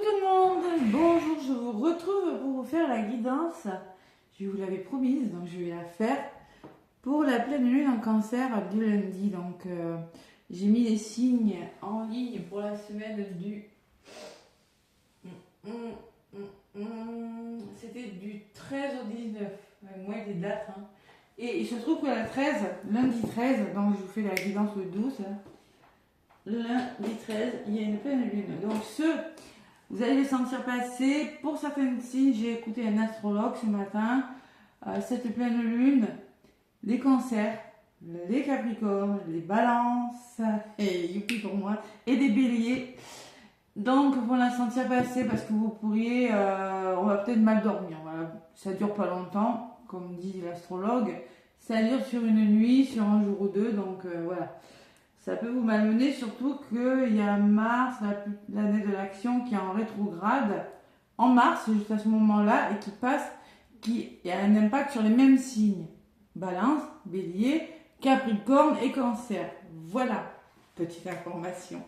tout le monde, bonjour, je vous retrouve pour vous faire la guidance. Je vous l'avais promise, donc je vais la faire pour la pleine lune en cancer du lundi. Donc j'ai mis les signes en ligne pour la semaine du... C'était du 13 au 19, moins des dates. Hein. Et il se trouve que la 13, lundi 13, donc je vous fais la guidance le 12. Lundi 13, il y a une pleine lune. Donc vous allez le sentir passer. Pour certains signes, j'ai écouté un astrologue ce matin. Cette pleine lune, les cancers, les capricornes, les balances, et youpi pour moi, et des béliers. Donc, vous la sentir passer parce que vous pourriez, on va peut-être mal dormir. Voilà. Ça dure pas longtemps, comme dit l'astrologue. Ça dure sur une nuit, sur un jour ou deux. Donc, voilà. Ça peut vous malmener, surtout qu'il y a Mars, l'année de l'action, qui est en rétrograde en mars, juste à ce moment-là, et qui a un impact sur les mêmes signes. Balance, bélier, capricorne et cancer. Voilà, petite information.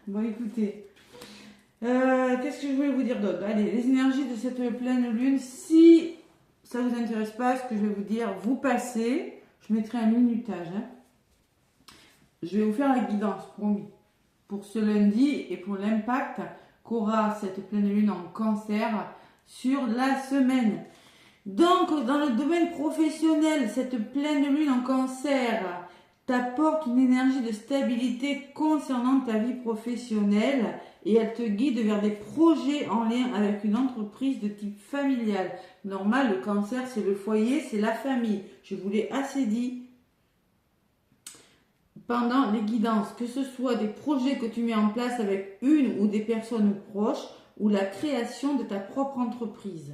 Bon, écoutez, qu'est-ce que je voulais vous dire d'autre? Allez, les énergies de cette pleine lune, si ça ne vous intéresse pas, ce que je vais vous dire, vous passez, je mettrai un minutage, hein. Je vais vous faire la guidance, promis, pour ce lundi et pour l'impact qu'aura cette pleine lune en cancer sur la semaine. Donc, dans le domaine professionnel, cette pleine lune en cancer t'apporte une énergie de stabilité concernant ta vie professionnelle et elle te guide vers des projets en lien avec une entreprise de type familial. Normal, le cancer, c'est le foyer, c'est la famille. Je vous l'ai assez dit pendant les guidances, que ce soit des projets que tu mets en place avec une ou des personnes proches ou la création de ta propre entreprise.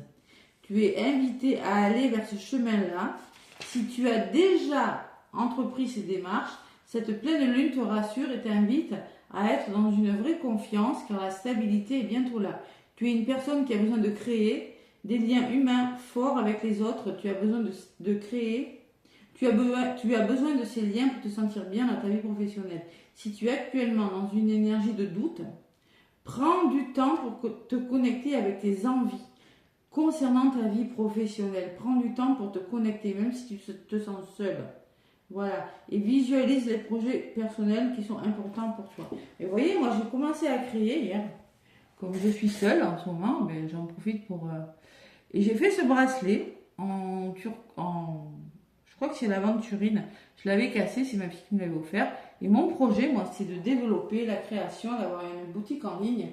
Tu es invité à aller vers ce chemin-là. Si tu as déjà entrepris ces démarches, cette pleine lune te rassure et t'invite à être dans une vraie confiance car la stabilité est bientôt là. Tu es une personne qui a besoin de créer des liens humains forts avec les autres. Tu as besoin de créer. Tu as besoin de ces liens pour te sentir bien dans ta vie professionnelle. Si tu es actuellement dans une énergie de doute, prends du temps pour te connecter avec tes envies concernant ta vie professionnelle. Prends du temps pour te connecter, même si tu te sens seul. Voilà. Et visualise les projets personnels qui sont importants pour toi. Et vous voyez, moi j'ai commencé à créer hier. Comme je suis seule en ce moment, ben, j'en profite pour... Et j'ai fait ce bracelet je crois que c'est l'aventurine. Je l'avais cassé, c'est ma fille qui me l'avait offert. Et mon projet, moi, c'est de développer la création, d'avoir une boutique en ligne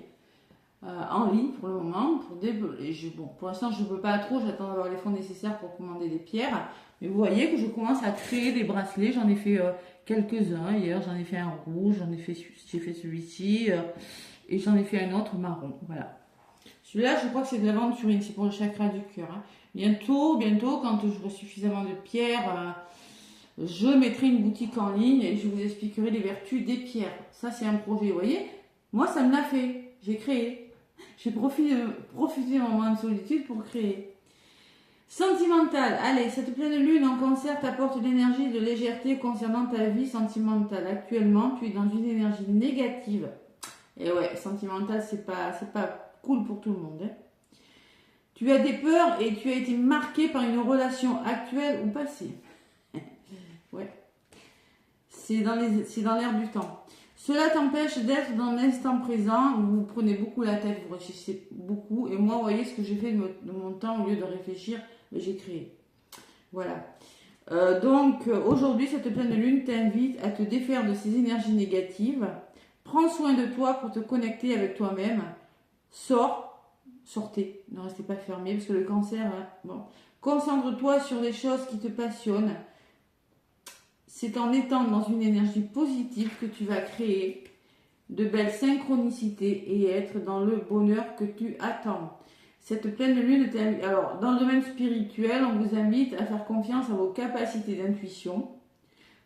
pour le moment. Pour l'instant, je ne peux pas trop, j'attends d'avoir les fonds nécessaires pour commander des pierres. Mais vous voyez que je commence à créer des bracelets. J'en ai fait quelques-uns. Hier, j'en ai fait un rouge, j'ai fait celui-ci. Et j'en ai fait un autre marron. Voilà. Celui-là, je crois que c'est de l'aventurine, c'est pour le chakra du cœur. Hein. Bientôt, quand j'aurai suffisamment de pierres, je mettrai une boutique en ligne et je vous expliquerai les vertus des pierres. Ça, c'est un projet, vous voyez. Moi, ça me l'a fait. J'ai créé. J'ai profité de mon moment de solitude pour créer. Sentimental. Allez, cette pleine lune en cancer t'apporte l'énergie de légèreté concernant ta vie sentimentale. Actuellement, tu es dans une énergie négative. Et ouais, sentimental, c'est pas cool pour tout le monde. Hein. Tu as des peurs et tu as été marqué par une relation actuelle ou passée. Ouais. C'est dans l'air du temps. Cela t'empêche d'être dans l'instant présent. Vous prenez beaucoup la tête, vous réfléchissez beaucoup. Et moi, vous voyez ce que j'ai fait de mon temps, au lieu de réfléchir, j'ai créé. Voilà. Donc, aujourd'hui, cette pleine lune t'invite à te défaire de ces énergies négatives. Prends soin de toi pour te connecter avec toi-même. Sortez, ne restez pas fermés parce que le cancer, hein, bon. Concentre-toi sur les choses qui te passionnent. C'est en étant dans une énergie positive que tu vas créer de belles synchronicités et être dans le bonheur que tu attends. Cette pleine lune, alors dans le domaine spirituel, on vous invite à faire confiance à vos capacités d'intuition.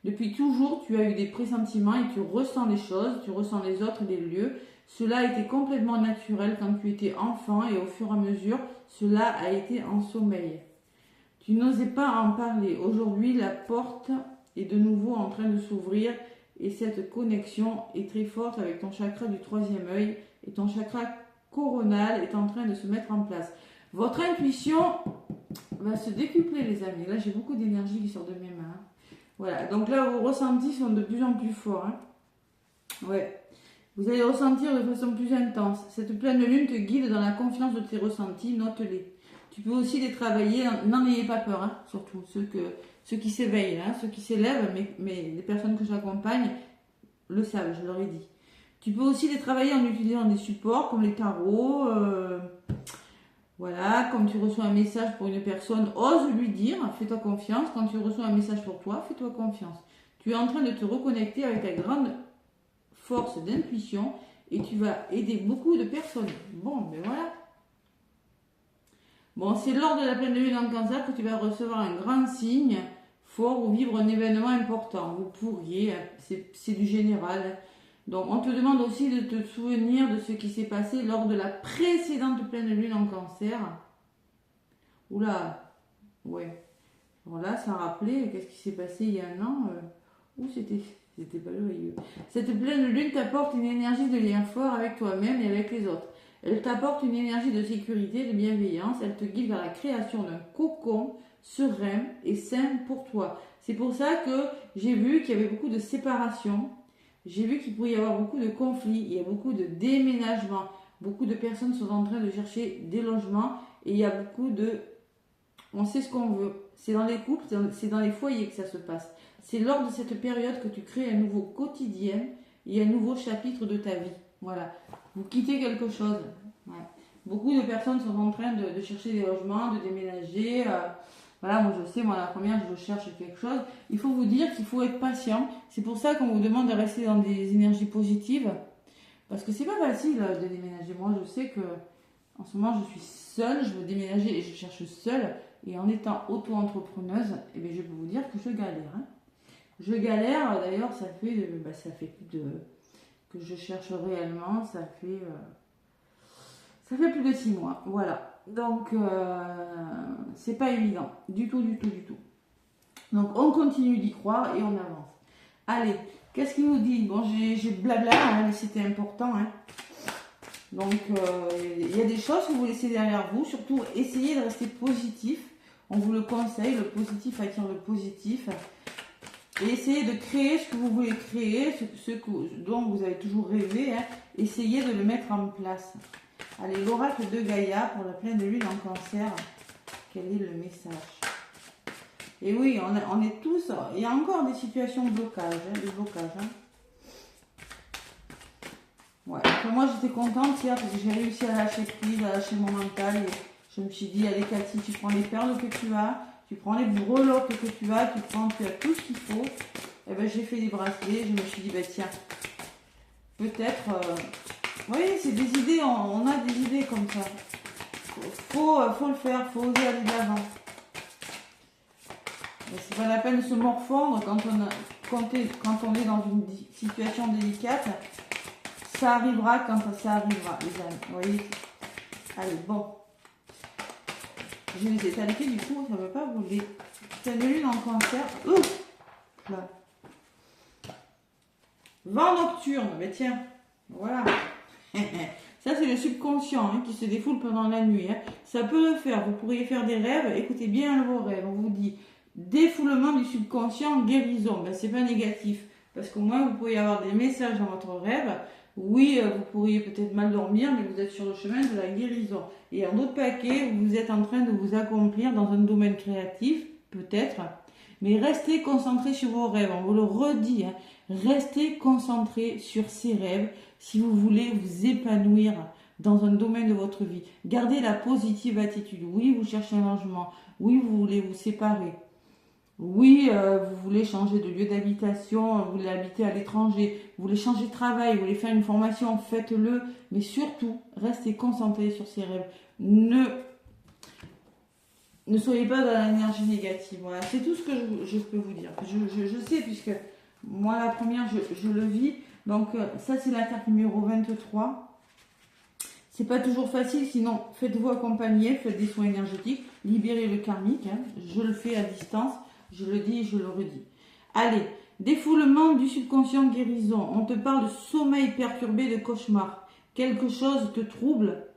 Depuis toujours, tu as eu des pressentiments et tu ressens les choses, tu ressens les autres, les lieux. Cela a été complètement naturel quand tu étais enfant et au fur et à mesure, cela a été en sommeil. Tu n'osais pas en parler. Aujourd'hui, la porte est de nouveau en train de s'ouvrir et cette connexion est très forte avec ton chakra du troisième œil et ton chakra coronale est en train de se mettre en place. Votre intuition va se décupler, les amis. Là, j'ai beaucoup d'énergie qui sort de mes mains. Voilà, donc là, vos ressentis sont de plus en plus forts. Hein. Ouais. Vous allez ressentir de façon plus intense. Cette pleine lune te guide dans la confiance de tes ressentis, note-les. Tu peux aussi les travailler, n'en ayez pas peur, hein, surtout ceux qui s'éveillent, hein, ceux qui s'élèvent, mais les personnes que j'accompagne le savent, je leur ai dit. Tu peux aussi les travailler en utilisant des supports comme les tarots, voilà, comme tu reçois un message pour une personne, ose lui dire, fais-toi confiance. Quand tu reçois un message pour toi, fais-toi confiance. Tu es en train de te reconnecter avec ta grande force d'intuition et tu vas aider beaucoup de personnes. Bon, ben voilà. Bon, c'est lors de la pleine lune en Cancer que tu vas recevoir un grand signe fort ou vivre un événement important. Vous pourriez, c'est du général. Donc, on te demande aussi de te souvenir de ce qui s'est passé lors de la précédente pleine lune en Cancer. Oula, ouais. Alors là, ça rappelait qu'est-ce qui s'est passé il y a un an. C'était pas joyeux. Cette pleine lune t'apporte une énergie de lien fort avec toi-même et avec les autres. Elle t'apporte une énergie de sécurité, de bienveillance. Elle te guide vers la création d'un cocon serein et sain pour toi. C'est pour ça que j'ai vu qu'il y avait beaucoup de séparation. J'ai vu qu'il pouvait y avoir beaucoup de conflits. Il y a beaucoup de déménagements. Beaucoup de personnes sont en train de chercher des logements. Et il y a beaucoup de... On sait ce qu'on veut. C'est dans les couples, c'est dans les foyers que ça se passe. C'est lors de cette période que tu crées un nouveau quotidien et un nouveau chapitre de ta vie. Voilà. Vous quittez quelque chose. Ouais. Beaucoup de personnes sont en train de chercher des logements, de déménager. Voilà, moi je sais, moi la première, je cherche quelque chose. Il faut vous dire qu'il faut être patient. C'est pour ça qu'on vous demande de rester dans des énergies positives. Parce que c'est pas facile de déménager. Moi je sais que en ce moment je suis seule, je veux déménager et je cherche seule. Et en étant auto-entrepreneuse, eh bien, je peux vous dire que je galère. Hein. Je galère, d'ailleurs, ça fait plus de... que je cherche réellement, ça fait plus de 6 mois. Voilà. Donc, c'est pas évident. Du tout. Donc, on continue d'y croire et on avance. Allez, qu'est-ce qu'il nous dit? Bon, j'ai blabla, hein, mais c'était important. Hein. Donc, il y a des choses que vous laissez derrière vous. Surtout, essayez de rester positif. On vous le conseille, le positif attire le positif. Et essayez de créer ce que vous voulez créer, dont vous avez toujours rêvé. Hein. Essayez de le mettre en place. Allez, l'oracle de Gaïa pour la pleine lune en Cancer. Quel est le message? Et oui, on est tous... Il y a encore des situations de blocage. Hein. Ouais. Après, moi, j'étais contente hier parce que j'ai réussi à lâcher prise, à lâcher mon mental. Et je me suis dit, allez Cathy, tu prends les perles que tu as, tu prends les breloques que tu as, tu as tout ce qu'il faut. Et ben j'ai fait des bracelets, je me suis dit, bah tiens, peut-être... Vous voyez, c'est des idées, on a des idées comme ça. Faut le faire, faut oser aller de l'avant. C'est pas la peine de se morfondre quand on est dans une situation délicate. Ça arrivera quand ça arrivera, les amis. Vous voyez? Allez, bon. Je les ai talqués, du coup, ça ne veut pas bouger. Pleine lune en Cancer. Ouf là. Vent nocturne. Ben tiens, voilà. Ça, c'est le subconscient hein, qui se défoule pendant la nuit. Hein. Ça peut le faire. Vous pourriez faire des rêves. Écoutez bien vos rêves. On vous dit défoulement du subconscient, guérison. Ben, c'est pas négatif. Parce qu'au moins, vous pourriez avoir des messages dans votre rêve. Oui, vous pourriez peut-être mal dormir, mais vous êtes sur le chemin de la guérison. Et un autre paquet, vous êtes en train de vous accomplir dans un domaine créatif, peut-être. Mais restez concentré sur vos rêves. On vous le redit. Hein. Restez concentré sur ces rêves si vous voulez vous épanouir dans un domaine de votre vie. Gardez la positive attitude. Oui, vous cherchez un logement. Oui, vous voulez vous séparer. Oui, vous voulez changer de lieu d'habitation, vous voulez habiter à l'étranger, vous voulez changer de travail, vous voulez faire une formation, faites-le. Mais surtout, restez concentré sur ces rêves. Ne soyez pas dans l'énergie négative. Voilà, c'est tout ce que je peux vous dire. Je sais, puisque moi, la première, je le vis. Donc, ça, c'est la carte numéro 23. C'est pas toujours facile, sinon, faites-vous accompagner, faites des soins énergétiques, libérez le karmique. Hein. Je le fais à distance. Je le dis et je le redis. Allez, défoulement du subconscient, guérison. On te parle de sommeil perturbé, de cauchemar. Quelque chose te trouble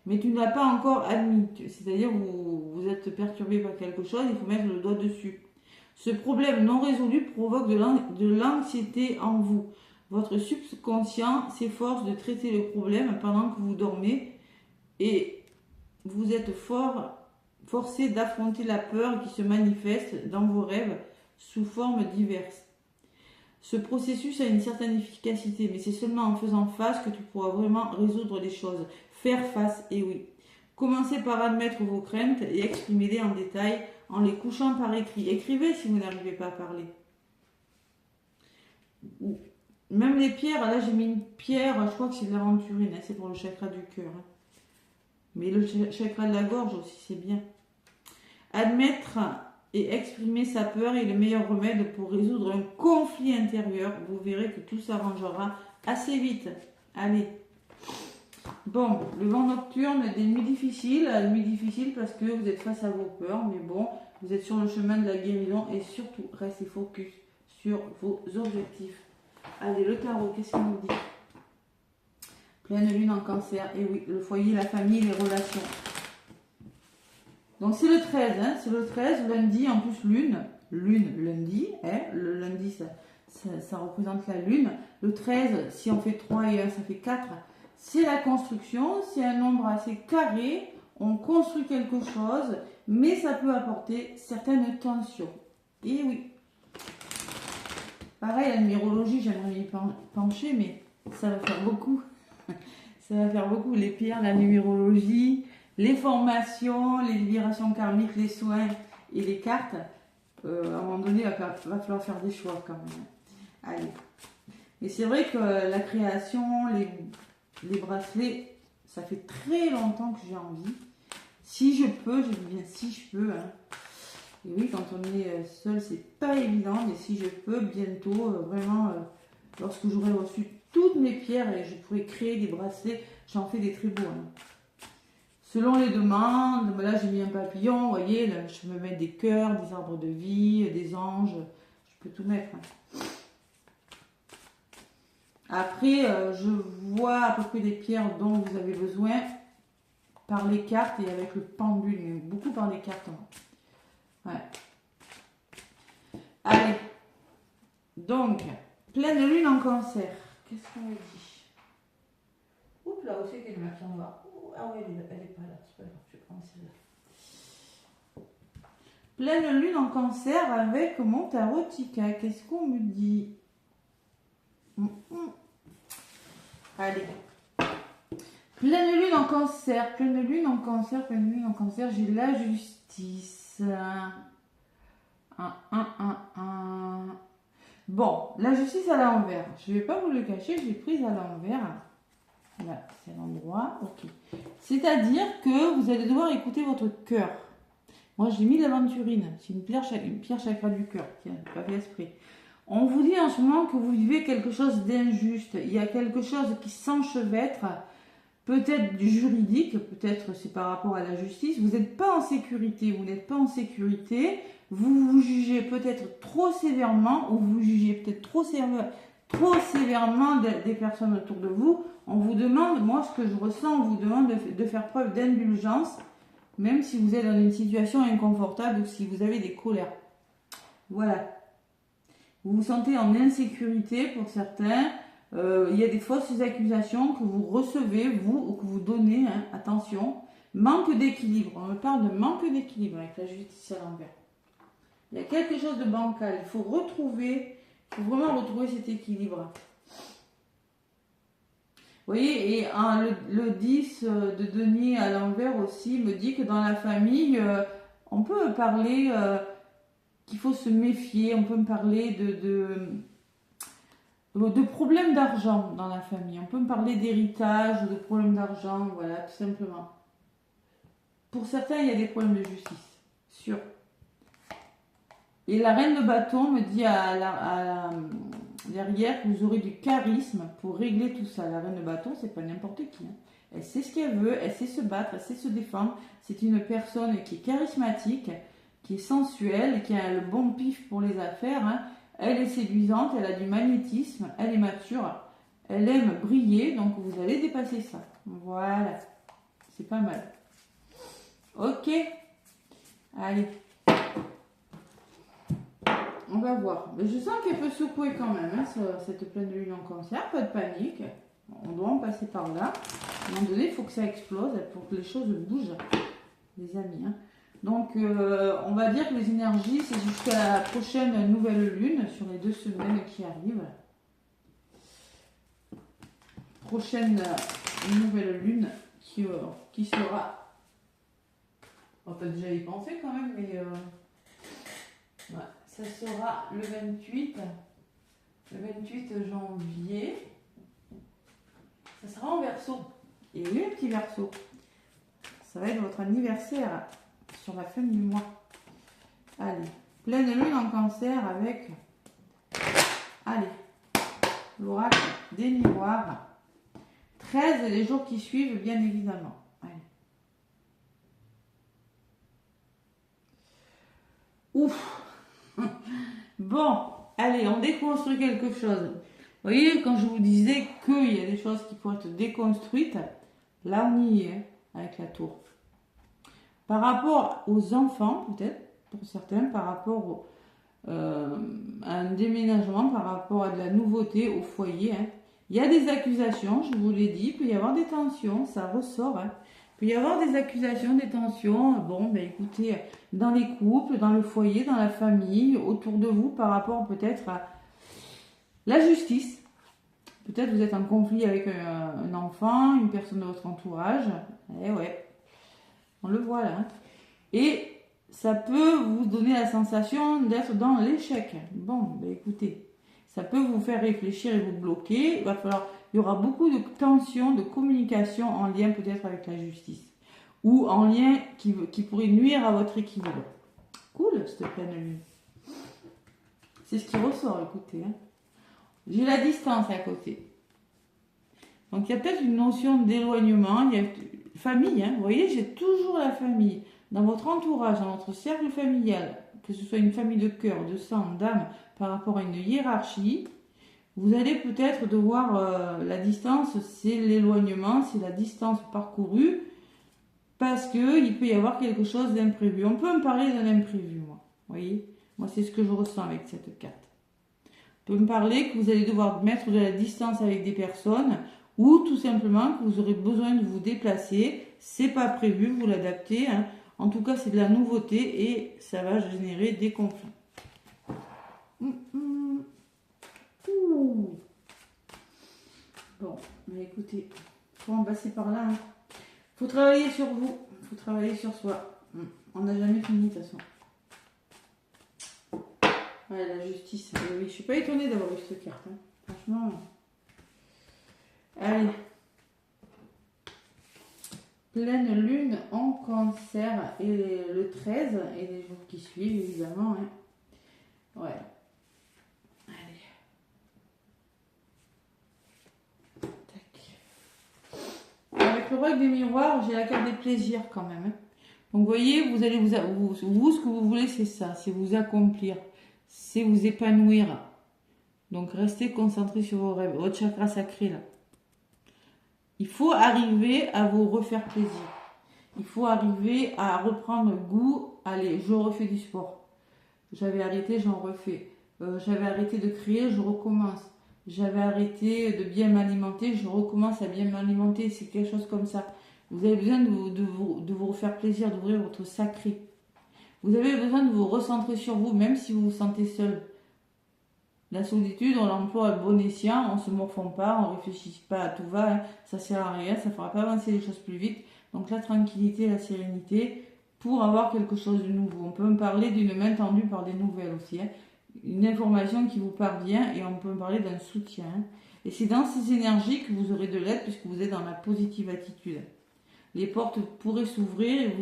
mais tu ne l'as pas encore admis. C'est-à-dire vous êtes perturbé par quelque chose, il faut mettre le doigt dessus. Ce problème non résolu provoque de l'anxiété en vous. Votre subconscient s'efforce de traiter le problème pendant que vous dormez et vous êtes forcé d'affronter la peur qui se manifeste dans vos rêves sous formes diverses. Ce processus a une certaine efficacité, mais c'est seulement en faisant face que tu pourras vraiment résoudre les choses. Faire face, et oui. Commencez par admettre vos craintes et exprimez-les en détail en les couchant par écrit. Écrivez si vous n'arrivez pas à parler. Même les pierres, là j'ai mis une pierre, je crois que c'est de l'aventurine, hein, c'est pour le chakra du cœur. Hein. Mais le chakra de la gorge aussi, c'est bien. Admettre et exprimer sa peur est le meilleur remède pour résoudre un conflit intérieur. Vous verrez que tout s'arrangera assez vite. Allez. Bon, le vent nocturne, des nuits difficiles parce que vous êtes face à vos peurs, mais bon, vous êtes sur le chemin de la guérison et surtout, restez focus sur vos objectifs. Allez, le tarot, qu'est-ce qu'il nous dit? Pleine lune en cancer, et oui, le foyer, la famille, les relations. Donc c'est le 13, hein, c'est le 13, lundi, en plus lune, lundi, hein, le lundi ça représente la lune. Le 13, si on fait 3 et 1, ça fait 4. C'est la construction, c'est un nombre assez carré, on construit quelque chose, mais ça peut apporter certaines tensions. Et oui. Pareil, la numérologie, j'aimerais m'y pencher, mais ça va faire beaucoup. Ça va faire beaucoup, les pierres, la numérologie, les formations, les libérations karmiques, les soins et les cartes. À un moment donné, il va falloir faire des choix quand même. Allez. Et c'est vrai que la création, les bracelets, ça fait très longtemps que j'ai envie. Si je peux, je dis bien si je peux. Hein. Et oui, quand on est seul, c'est pas évident, mais si je peux, bientôt, vraiment, lorsque j'aurai reçu toutes mes pierres et je pourrai créer des bracelets, j'en fais des très beaux. Hein. Selon les demandes, là j'ai mis un papillon, vous voyez, là, je peux me mettre des cœurs, des arbres de vie, des anges, je peux tout mettre. Hein. Après, je vois à peu près des pierres dont vous avez besoin par les cartes et avec le pendule, mais beaucoup par les cartes. Ouais. Allez, donc, pleine lune en cancer. Qu'est-ce qu'on me dit? Oups, là aussi qu'elle m'a fait en bas. Ah oui, elle est pas là, c'est pas grave, je vais prendre celle-là. Pleine lune en cancer avec mon tarot Tika. Qu'est-ce qu'on me dit? Allez. Pleine lune en cancer, pleine lune en cancer, pleine lune en cancer. J'ai la justice. Bon, la justice à l'envers. Je ne vais pas vous le cacher, j'ai prise à l'envers. Là, c'est l'endroit. Ok. C'est-à-dire que vous allez devoir écouter votre cœur. Moi, j'ai mis l'aventurine. C'est une pierre chakra du cœur. Tiens, pas fait esprit. On vous dit en ce moment que vous vivez quelque chose d'injuste. Il y a quelque chose qui s'enchevêtre. Peut-être du juridique, peut-être c'est par rapport à la justice. Vous n'êtes pas en sécurité. Vous n'êtes pas en sécurité. Vous vous jugez peut-être trop sévèrement ou vous jugez peut-être trop sévèrement des personnes autour de vous. On vous demande, moi ce que je ressens, on vous demande de faire preuve d'indulgence, même si vous êtes dans une situation inconfortable ou si vous avez des colères. Voilà. Vous vous sentez en insécurité pour certains. Il y a des fausses accusations que vous recevez, vous, ou que vous donnez. Hein, attention. Manque d'équilibre. On me parle de manque d'équilibre avec la justice à l'envers. Il y a quelque chose de bancal. Il faut vraiment retrouver cet équilibre. Vous voyez, et le 10 de denier à l'envers aussi me dit que dans la famille, on peut parler qu'il faut se méfier, on peut me parler de problèmes d'argent dans la famille, on peut me parler d'héritage ou de problèmes d'argent, voilà, tout simplement. Pour certains, il y a des problèmes de justice, sûr. Et la reine de bâton me dit derrière que vous aurez du charisme pour régler tout ça. La reine de bâton, c'est pas n'importe qui. Hein. Elle sait ce qu'elle veut, elle sait se battre, elle sait se défendre. C'est une personne qui est charismatique, qui est sensuelle, qui a le bon pif pour les affaires. Hein. Elle est séduisante, elle a du magnétisme, elle est mature, elle aime briller, donc vous allez dépasser ça. Voilà. c'est pas mal. Ok. Allez. On va voir. Mais je sens qu'elle peut secouer quand même, hein, cette pleine lune en cancer. Pas de panique. On doit en passer par là. À un moment donné, il faut que ça explose pour que les choses bougent, les amis. Hein. Donc, on va dire que les énergies, c'est jusqu'à la prochaine nouvelle lune, sur les 2 semaines qui arrivent. Prochaine nouvelle lune qui sera... On peut déjà y penser quand même, mais... Ouais, ça sera le 28 janvier. Ça sera en Verseau. Et oui, un petit Verseau. Ça va être votre anniversaire sur la fin du mois. Allez, pleine lune en cancer avec... Allez, l'oracle des miroirs. 13 les jours qui suivent, bien évidemment. Allez. Ouf. Bon, allez, on déconstruit quelque chose. Vous voyez, quand je vous disais qu'il y a des choses qui pourraient être déconstruites, là on y est, avec la tour. Par rapport aux enfants, peut-être, pour certains, par rapport à un déménagement, par rapport à de la nouveauté au foyer, hein. Il y a des accusations, je vous l'ai dit, il peut y avoir des tensions, ça ressort. Hein. Il peut y avoir des accusations, des tensions. Bon, ben écoutez, dans les couples, dans le foyer, dans la famille, autour de vous, par rapport peut-être à la justice. Peut-être vous êtes en conflit avec un enfant, une personne de votre entourage. Eh ouais, on le voit là. Hein. Et ça peut vous donner la sensation d'être dans l'échec. Bon, ben écoutez. Ça peut vous faire réfléchir et vous bloquer. Il y aura beaucoup de tensions, de communication en lien peut-être avec la justice. Ou en lien qui pourrait nuire à votre équilibre. Cool, cette pleine lune. C'est ce qui ressort, écoutez. Hein. J'ai la distance à côté. Donc il y a peut-être une notion d'éloignement. Il y a famille, hein. Vous voyez, j'ai toujours la famille. Dans votre entourage, dans votre cercle familial, que ce soit une famille de cœur, de sang, d'âme, par rapport à une hiérarchie, vous allez peut-être devoir, la distance, c'est l'éloignement, c'est la distance parcourue, parce qu'il peut y avoir quelque chose d'imprévu. On peut me parler d'un imprévu, moi. Vous voyez, moi c'est ce que je ressens avec cette carte. On peut me parler que vous allez devoir mettre de la distance avec des personnes, ou tout simplement que vous aurez besoin de vous déplacer, c'est pas prévu, vous l'adaptez, hein. En tout cas, c'est de la nouveauté et ça va générer des conflits. Bon, mais écoutez, faut en passer par là. Hein. Faut travailler sur vous, faut travailler sur soi. On n'a jamais fini de toute façon. Ouais, la justice. Oui, je suis pas étonnée d'avoir eu cette carte. Hein. Franchement. Allez. Pleine lune en cancer et le 13 et les jours qui suivent évidemment. Hein. Ouais. Allez. Tac. Avec le roi des miroirs, j'ai la carte des plaisirs quand même. Hein. Donc vous voyez, vous allez vous ce que vous voulez, c'est ça, c'est vous accomplir, c'est vous épanouir. Donc restez concentrés sur vos rêves, votre chakra sacré là. Il faut arriver à vous refaire plaisir. Il faut arriver à reprendre goût. Allez, je refais du sport. J'avais arrêté, j'en refais. J'avais arrêté de créer, je recommence. J'avais arrêté de bien m'alimenter, je recommence à bien m'alimenter. C'est quelque chose comme ça. Vous avez besoin de vous refaire plaisir, d'ouvrir votre sacré. Vous avez besoin de vous recentrer sur vous, même si vous vous sentez seul. La solitude, on l'emploie à bon escient, on ne se morfond pas, on ne réfléchit pas à tout va, hein, ça ne sert à rien, ça ne fera pas avancer les choses plus vite. Donc la tranquillité, la sérénité, pour avoir quelque chose de nouveau. On peut me parler d'une main tendue par des nouvelles aussi, hein, une information qui vous parvient et on peut me parler d'un soutien. Hein. Et c'est dans ces énergies que vous aurez de l'aide puisque vous êtes dans la positive attitude. Les portes pourraient s'ouvrir et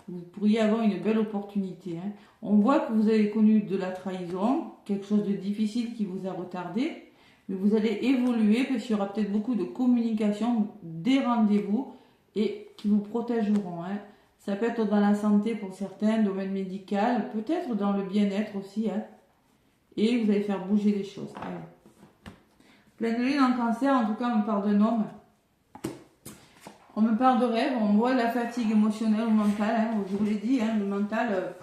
vous pourriez avoir une belle opportunité. Hein. On voit que vous avez connu de la trahison, quelque chose de difficile qui vous a retardé, mais vous allez évoluer parce qu'il y aura peut-être beaucoup de communication, des rendez-vous et qui vous protégeront. Hein. Ça peut être dans la santé pour certains, domaine médical, peut-être dans le bien-être aussi. Hein. Et vous allez faire bouger les choses. Allez. Pleine lune en cancer, en tout cas on parle d'un homme. On me parle de rêve, on voit la fatigue émotionnelle ou mentale. Hein, je vous l'ai dit, hein, le mental,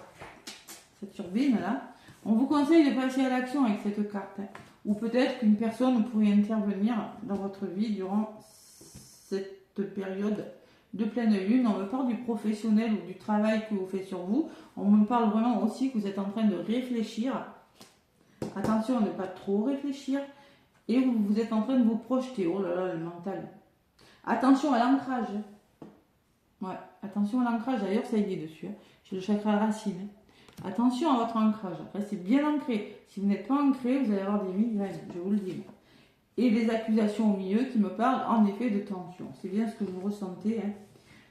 cette turbine là. On vous conseille de passer à l'action avec cette carte. Hein. Ou peut-être qu'une personne pourrait intervenir dans votre vie durant cette période de pleine lune. On me parle du professionnel ou du travail que vous faites sur vous. On me parle vraiment aussi que vous êtes en train de réfléchir. Attention à ne pas trop réfléchir. Et vous êtes en train de vous projeter. Oh là là, le mental. Attention à l'ancrage. Ouais, attention à l'ancrage. D'ailleurs, ça y est dessus. Hein. J'ai le chakra racine. Attention à votre ancrage. Restez bien ancré. Si vous n'êtes pas ancré, vous allez avoir des migraines. Je vous le dis. Et les accusations au milieu qui me parlent en effet de tension. C'est bien ce que vous ressentez. Hein.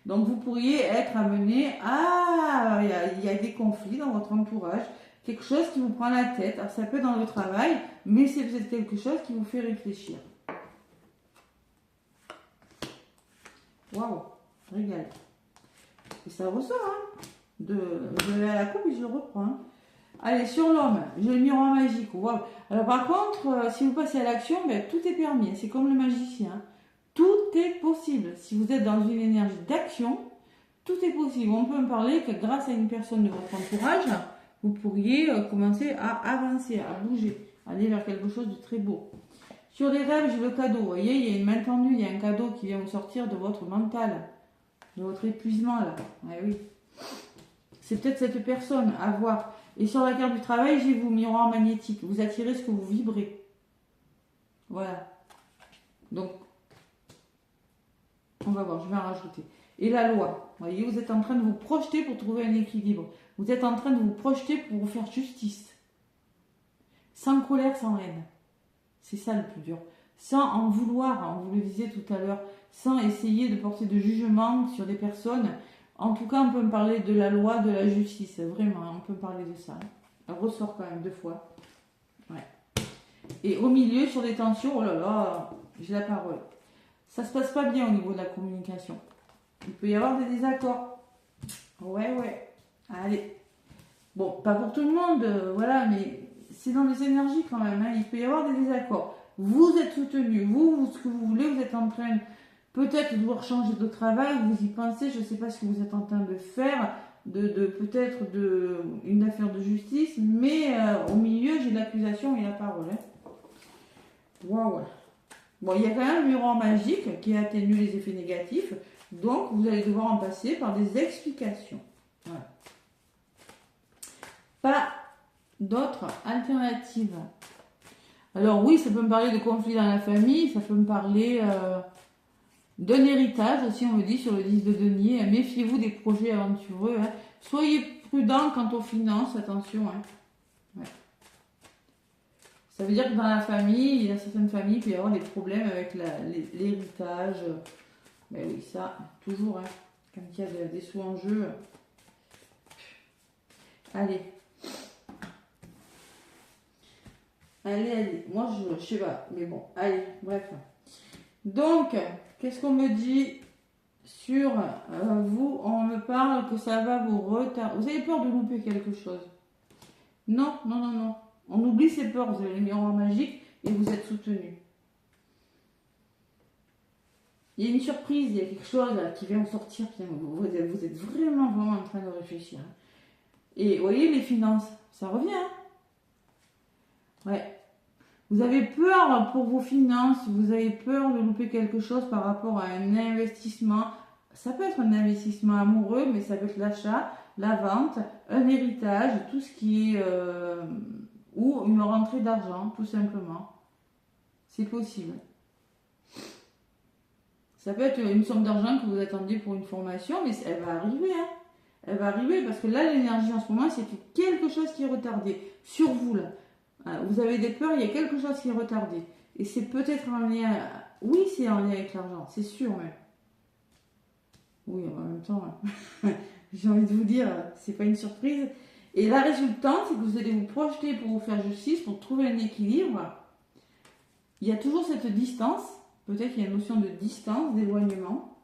Donc vous pourriez être amené à... Il y a des conflits dans votre entourage. Quelque chose qui vous prend la tête. Alors, ça peut être dans le travail, mais c'est peut-être quelque chose qui vous fait réfléchir. Waouh, régale. Et ça ressort, hein. Je vais à la coupe et je le reprends. Hein. Allez, sur l'homme, j'ai le miroir magique. Waouh. Alors par contre, si vous passez à l'action, ben, tout est permis. C'est comme le magicien. Tout est possible. Si vous êtes dans une énergie d'action, tout est possible. On peut me parler que grâce à une personne de votre entourage, vous pourriez commencer à avancer, à bouger, aller vers quelque chose de très beau. Sur les rêves, j'ai le cadeau. Vous voyez, il y a une main tendue, il y a un cadeau qui vient vous sortir de votre mental, de votre épuisement là. Ah oui. C'est peut-être cette personne à voir. Et sur la carte du travail, j'ai vous miroir magnétique. Vous attirez ce que vous vibrez. Voilà. Donc, on va voir, je vais en rajouter. Et la loi. Vous voyez, vous êtes en train de vous projeter pour trouver un équilibre. Vous êtes en train de vous projeter pour vous faire justice. Sans colère, sans haine. C'est ça le plus dur. Sans en vouloir, on vous le disait tout à l'heure, sans essayer de porter de jugement sur des personnes. En tout cas, on peut me parler de la loi, de la justice. Vraiment, on peut parler de ça. Elle ressort quand même 2 fois. Ouais. Et au milieu, sur des tensions, oh là là, j'ai la parole. Ça se passe pas bien au niveau de la communication. Il peut y avoir des désaccords. Ouais. Allez. Bon, pas pour tout le monde, voilà, mais c'est dans les énergies quand même. Hein. Il peut y avoir des désaccords. Vous êtes soutenu. Vous, ce que vous voulez, vous êtes en train peut-être de devoir changer de travail. Vous y pensez, je ne sais pas ce que vous êtes en train de faire, peut-être une affaire de justice, mais au milieu, j'ai l'accusation et la parole. Hein. Waouh. Bon, il y a quand même un miroir magique qui atténue les effets négatifs. Donc, vous allez devoir en passer par des explications. Voilà. Pas d'autres alternatives. Alors oui, ça peut me parler de conflits dans la famille, ça peut me parler d'un héritage aussi, on me dit sur le 10 de denier. Méfiez-vous des projets aventureux. Hein. Soyez prudent quant aux finances, attention. Hein. Ouais. Ça veut dire que dans la famille, il y a certaines familles, il peut y avoir des problèmes avec l'héritage. Ben oui, ça, toujours, hein, quand il y a des sous en jeu. Allez. Allez. Moi, je sais pas, mais bon, allez, bref. Donc, qu'est-ce qu'on me dit sur vous? On me parle que ça va vous retarder. Vous avez peur de louper quelque chose? Non. On oublie ses peurs, vous avez le miroir magique et vous êtes soutenu. Il y a une surprise, il y a quelque chose là, qui vient vous sortir. Vous êtes vraiment en train de réfléchir. Et vous voyez, les finances, ça revient. Hein. Ouais. Vous avez peur pour vos finances, vous avez peur de louper quelque chose par rapport à un investissement. Ça peut être un investissement amoureux, mais ça peut être l'achat, la vente, un héritage, tout ce qui est... ou une rentrée d'argent, tout simplement. C'est possible. Ça peut être une somme d'argent que vous attendiez pour une formation, mais elle va arriver. Hein. Elle va arriver parce que là, l'énergie en ce moment, c'est quelque chose qui est retardé sur vous. Là. Vous avez des peurs, il y a quelque chose qui est retardé. Et c'est peut-être en lien... Oui, c'est en lien avec l'argent, c'est sûr même. Oui, en même temps, j'ai envie de vous dire, c'est pas une surprise. Et la résultante, c'est que vous allez vous projeter pour vous faire justice, pour trouver un équilibre. Il y a toujours cette distance. Peut-être qu'il y a une notion de distance, d'éloignement.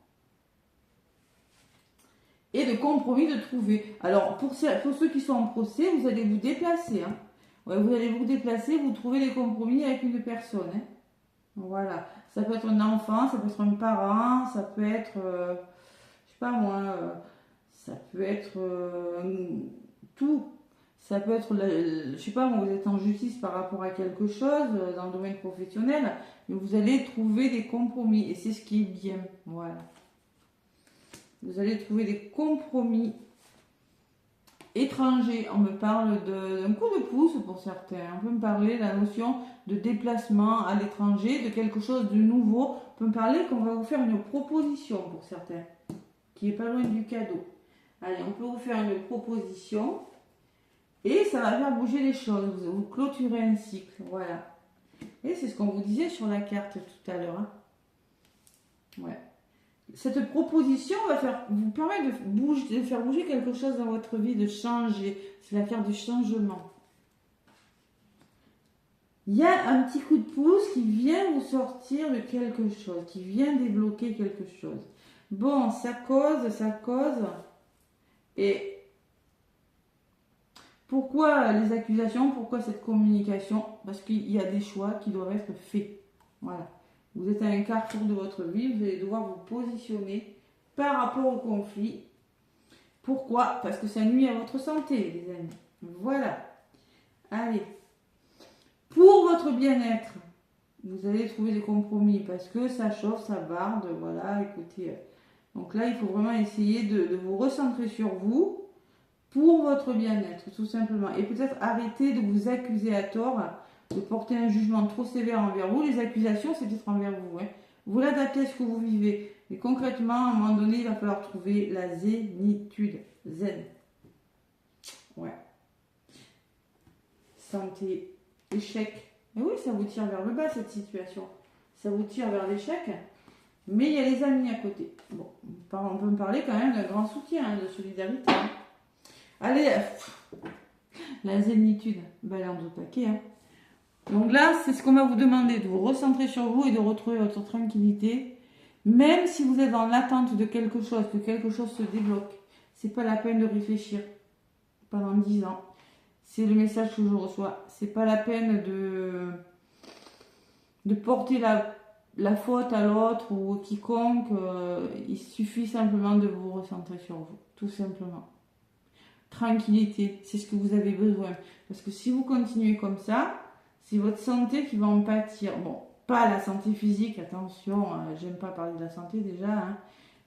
Et de compromis de trouver. Alors, pour ceux qui sont en procès, vous allez vous déplacer. Hein. Ouais, vous allez vous déplacer, vous trouvez des compromis avec une personne. Hein. Voilà. Ça peut être un enfant, ça peut être un parent, ça peut être, je sais pas moi, ça peut être tout. Ça peut être, je sais pas moi, vous êtes en justice par rapport à quelque chose dans le domaine professionnel, mais vous allez trouver des compromis et c'est ce qui est bien. Voilà. Vous allez trouver des compromis étrangers. On me parle d'un coup de pouce pour certains. On peut me parler de la notion de déplacement à l'étranger, de quelque chose de nouveau. On peut me parler qu'on va vous faire une proposition pour certains, qui est pas loin du cadeau. Allez, on peut vous faire une proposition et ça va faire bouger les choses. Vous clôturez un cycle. Voilà. Et c'est ce qu'on vous disait sur la carte tout à l'heure. Hein. Ouais. Cette proposition va vous permettre de faire bouger quelque chose dans votre vie, de changer. C'est la carte du changement. Il y a un petit coup de pouce qui vient vous sortir de quelque chose, qui vient débloquer quelque chose. Bon, ça cause. Et pourquoi les accusations? Pourquoi cette communication? Parce qu'il y a des choix qui doivent être faits. Voilà. Vous êtes à un carrefour de votre vie, vous allez devoir vous positionner par rapport au conflit. Pourquoi? Parce que ça nuit à votre santé, les amis. Voilà. Allez. Pour votre bien-être, vous allez trouver des compromis parce que ça chauffe, ça barde. Voilà, écoutez. Donc là, il faut vraiment essayer de vous recentrer sur vous pour votre bien-être, tout simplement. Et peut-être arrêter de vous accuser à tort, de porter un jugement trop sévère envers vous. Les accusations, c'est peut-être envers vous. Hein. Vous l'adaptez à ce que vous vivez. Mais concrètement, à un moment donné, il va falloir trouver la zénitude. Zen. Ouais. Santé, échec. Et oui, ça vous tire vers le bas, cette situation. Ça vous tire vers l'échec. Mais il y a les amis à côté. Bon, on peut me parler quand même d'un grand soutien, hein, de solidarité. Hein. Allez, la zénitude. Ben là, on doit paquet, hein. Donc là, c'est ce qu'on va vous demander, de vous recentrer sur vous et de retrouver votre tranquillité. Même si vous êtes dans l'attente de quelque chose, que quelque chose se débloque, c'est pas la peine de réfléchir pendant 10 ans. C'est le message que je reçois. C'est pas la peine de porter la faute à l'autre ou à quiconque. Il suffit simplement de vous recentrer sur vous, tout simplement. Tranquillité, c'est ce que vous avez besoin. Parce que si vous continuez comme ça, c'est votre santé qui va en pâtir. Bon, pas la santé physique, attention, j'aime pas parler de la santé déjà, hein,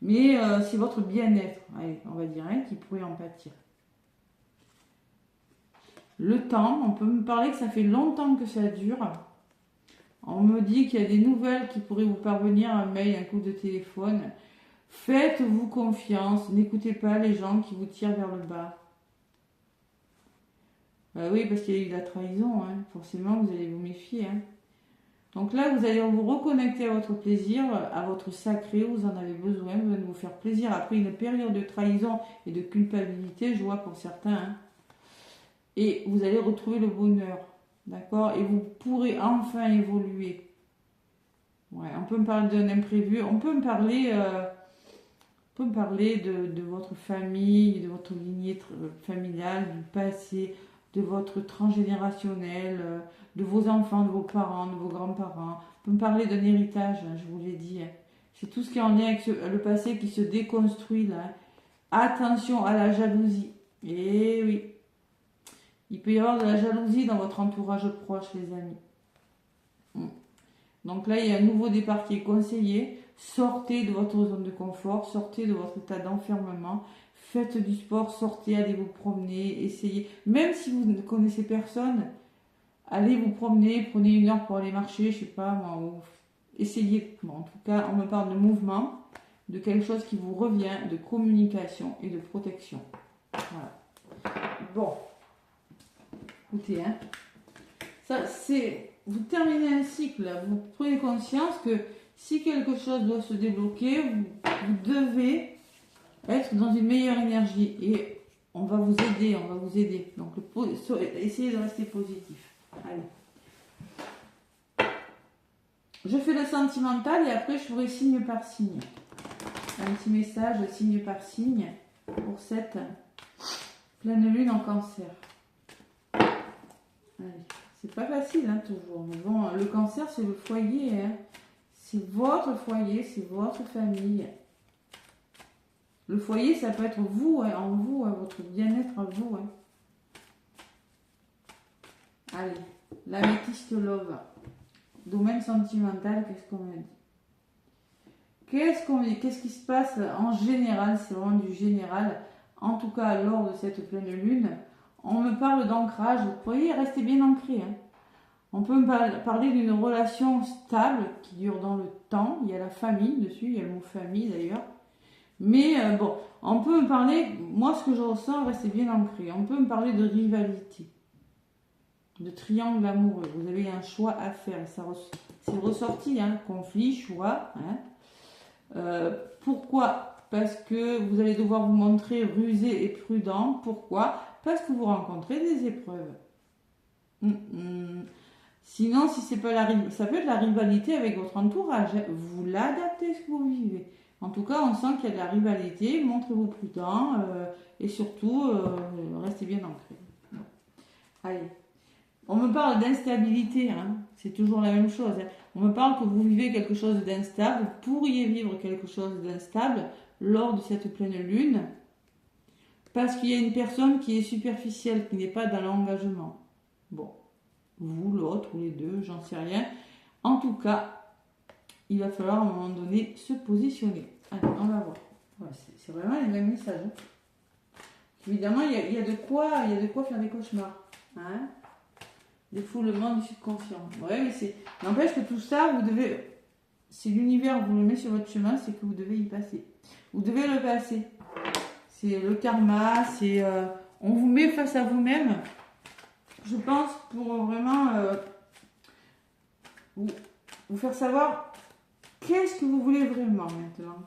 mais c'est votre bien-être, allez, on va dire, hein, qui pourrait en pâtir. Le temps, on peut me parler que ça fait longtemps que ça dure. On me dit qu'il y a des nouvelles qui pourraient vous parvenir, un mail, un coup de téléphone. Faites-vous confiance, n'écoutez pas les gens qui vous tirent vers le bas. Oui, parce qu'il y a eu de la trahison, hein. Forcément, vous allez vous méfier. Hein. Donc là, vous allez vous reconnecter à votre plaisir, à votre sacré, vous en avez besoin, vous allez vous faire plaisir après une période de trahison et de culpabilité, je vois pour certains. Hein. Et vous allez retrouver le bonheur, d'accord? Et vous pourrez enfin évoluer. Ouais, on peut me parler d'un imprévu, on peut me parler de votre famille, de votre lignée familiale, du passé, de votre transgénérationnel, de vos enfants, de vos parents, de vos grands-parents. On peut me parler d'un héritage, hein, je vous l'ai dit. Hein. C'est tout ce qui est en lien avec le passé qui se déconstruit là. Hein. Attention à la jalousie. Eh oui. Il peut y avoir de la jalousie dans votre entourage proche, les amis. Donc là, il y a un nouveau départ qui est conseillé. Sortez de votre zone de confort, sortez de votre état d'enfermement. Faites du sport, sortez, allez vous promener, essayez. Même si vous ne connaissez personne, allez vous promener, prenez 1 heure pour aller marcher, je sais pas, moi, essayez. Bon, en tout cas, on me parle de mouvement, de quelque chose qui vous revient, de communication et de protection. Voilà. Bon. Écoutez, hein. Ça, c'est... Vous terminez un cycle, vous prenez conscience que si quelque chose doit se débloquer, vous devez être dans une meilleure énergie et on va vous aider, Donc essayez de rester positif. Allez. Je fais le sentimental et après je ferai signe par signe. Un petit message signe par signe pour cette pleine lune en Cancer. Allez, C'est pas facile, hein, toujours. Mais bon, le cancer, c'est le foyer. Hein. C'est votre foyer, c'est votre famille. Le foyer, ça peut être vous, hein, en vous, hein, votre bien-être à vous. Hein. Allez, l'améthyste love. Domaine sentimental, qu'est-ce qu'on a dit? Qu'est-ce qui se passe en général? C'est vraiment du général. En tout cas, lors de cette pleine lune, on me parle d'ancrage. Vous pourriez rester bien ancré. Hein. On peut me parler d'une relation stable qui dure dans le temps. Il y a la famille dessus, il y a le mot famille d'ailleurs. Mais bon, on peut me parler, moi ce que je ressens, restez bien ancré. On peut me parler de rivalité, de triangle amoureux. Vous avez un choix à faire. C'est ressorti, hein, conflit, choix. Hein. Pourquoi? Parce que vous allez devoir vous montrer rusé et prudent. Pourquoi? Parce que vous rencontrez des épreuves. Sinon, si c'est pas ça peut être la rivalité avec votre entourage. Vous l'adaptez à ce que vous vivez. En tout cas, on sent qu'il y a de la rivalité. Montrez-vous prudent et surtout, restez bien ancré. Bon. Allez. On me parle d'instabilité. Hein. C'est toujours la même chose. Hein. On me parle que vous vivez quelque chose d'instable. Vous pourriez vivre quelque chose d'instable lors de cette pleine lune. Parce qu'il y a une personne qui est superficielle, qui n'est pas dans l'engagement. Bon. Vous, l'autre, ou les deux, j'en sais rien. En tout cas, il va falloir à un moment donné se positionner. Allez, on va voir. Voilà, c'est vraiment les mêmes messages. Hein. Évidemment, il y a de quoi faire des cauchemars. Hein, des foulements du subconscient. Ouais, mais n'empêche que tout ça, vous devez. Si l'univers vous le met sur votre chemin, c'est que vous devez y passer. Vous devez le passer. C'est le karma, on vous met face à vous-même. Je pense pour vraiment vous faire savoir qu'est-ce que vous voulez vraiment maintenant.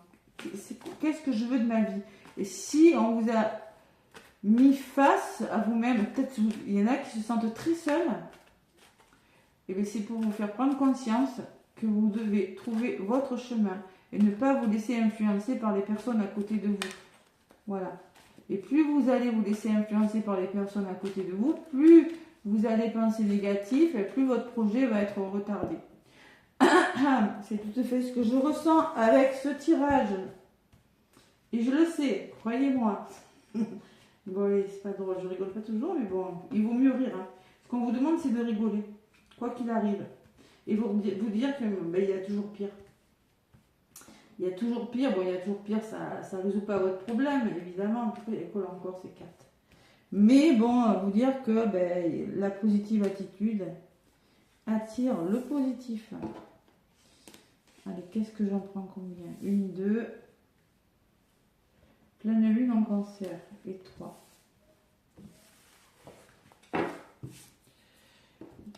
Qu'est-ce que je veux de ma vie. Et si on vous a mis face à vous-même, peut-être il y en a qui se sentent très seuls, et bien c'est pour vous faire prendre conscience que vous devez trouver votre chemin et ne pas vous laisser influencer par les personnes à côté de vous. Voilà. Et plus vous allez vous laisser influencer par les personnes à côté de vous, plus vous allez penser négatif et plus votre projet va être retardé. C'est tout à fait ce que je ressens avec ce tirage. Et je le sais, croyez-moi. Bon, oui, c'est pas drôle, je rigole pas toujours, mais bon, il vaut mieux rire. Hein. Ce qu'on vous demande, c'est de rigoler, quoi qu'il arrive. Et vous dire que il y a toujours pire. Il y a toujours pire, bon, il y a toujours pire, ça ne résout pas votre problème, évidemment. En tout cas, il colle encore ces cartes. Mais bon, vous dire que la positive attitude attire le positif. Allez, qu'est-ce que j'en prends combien? 1, 2. Pleine lune en cancer. Et 3.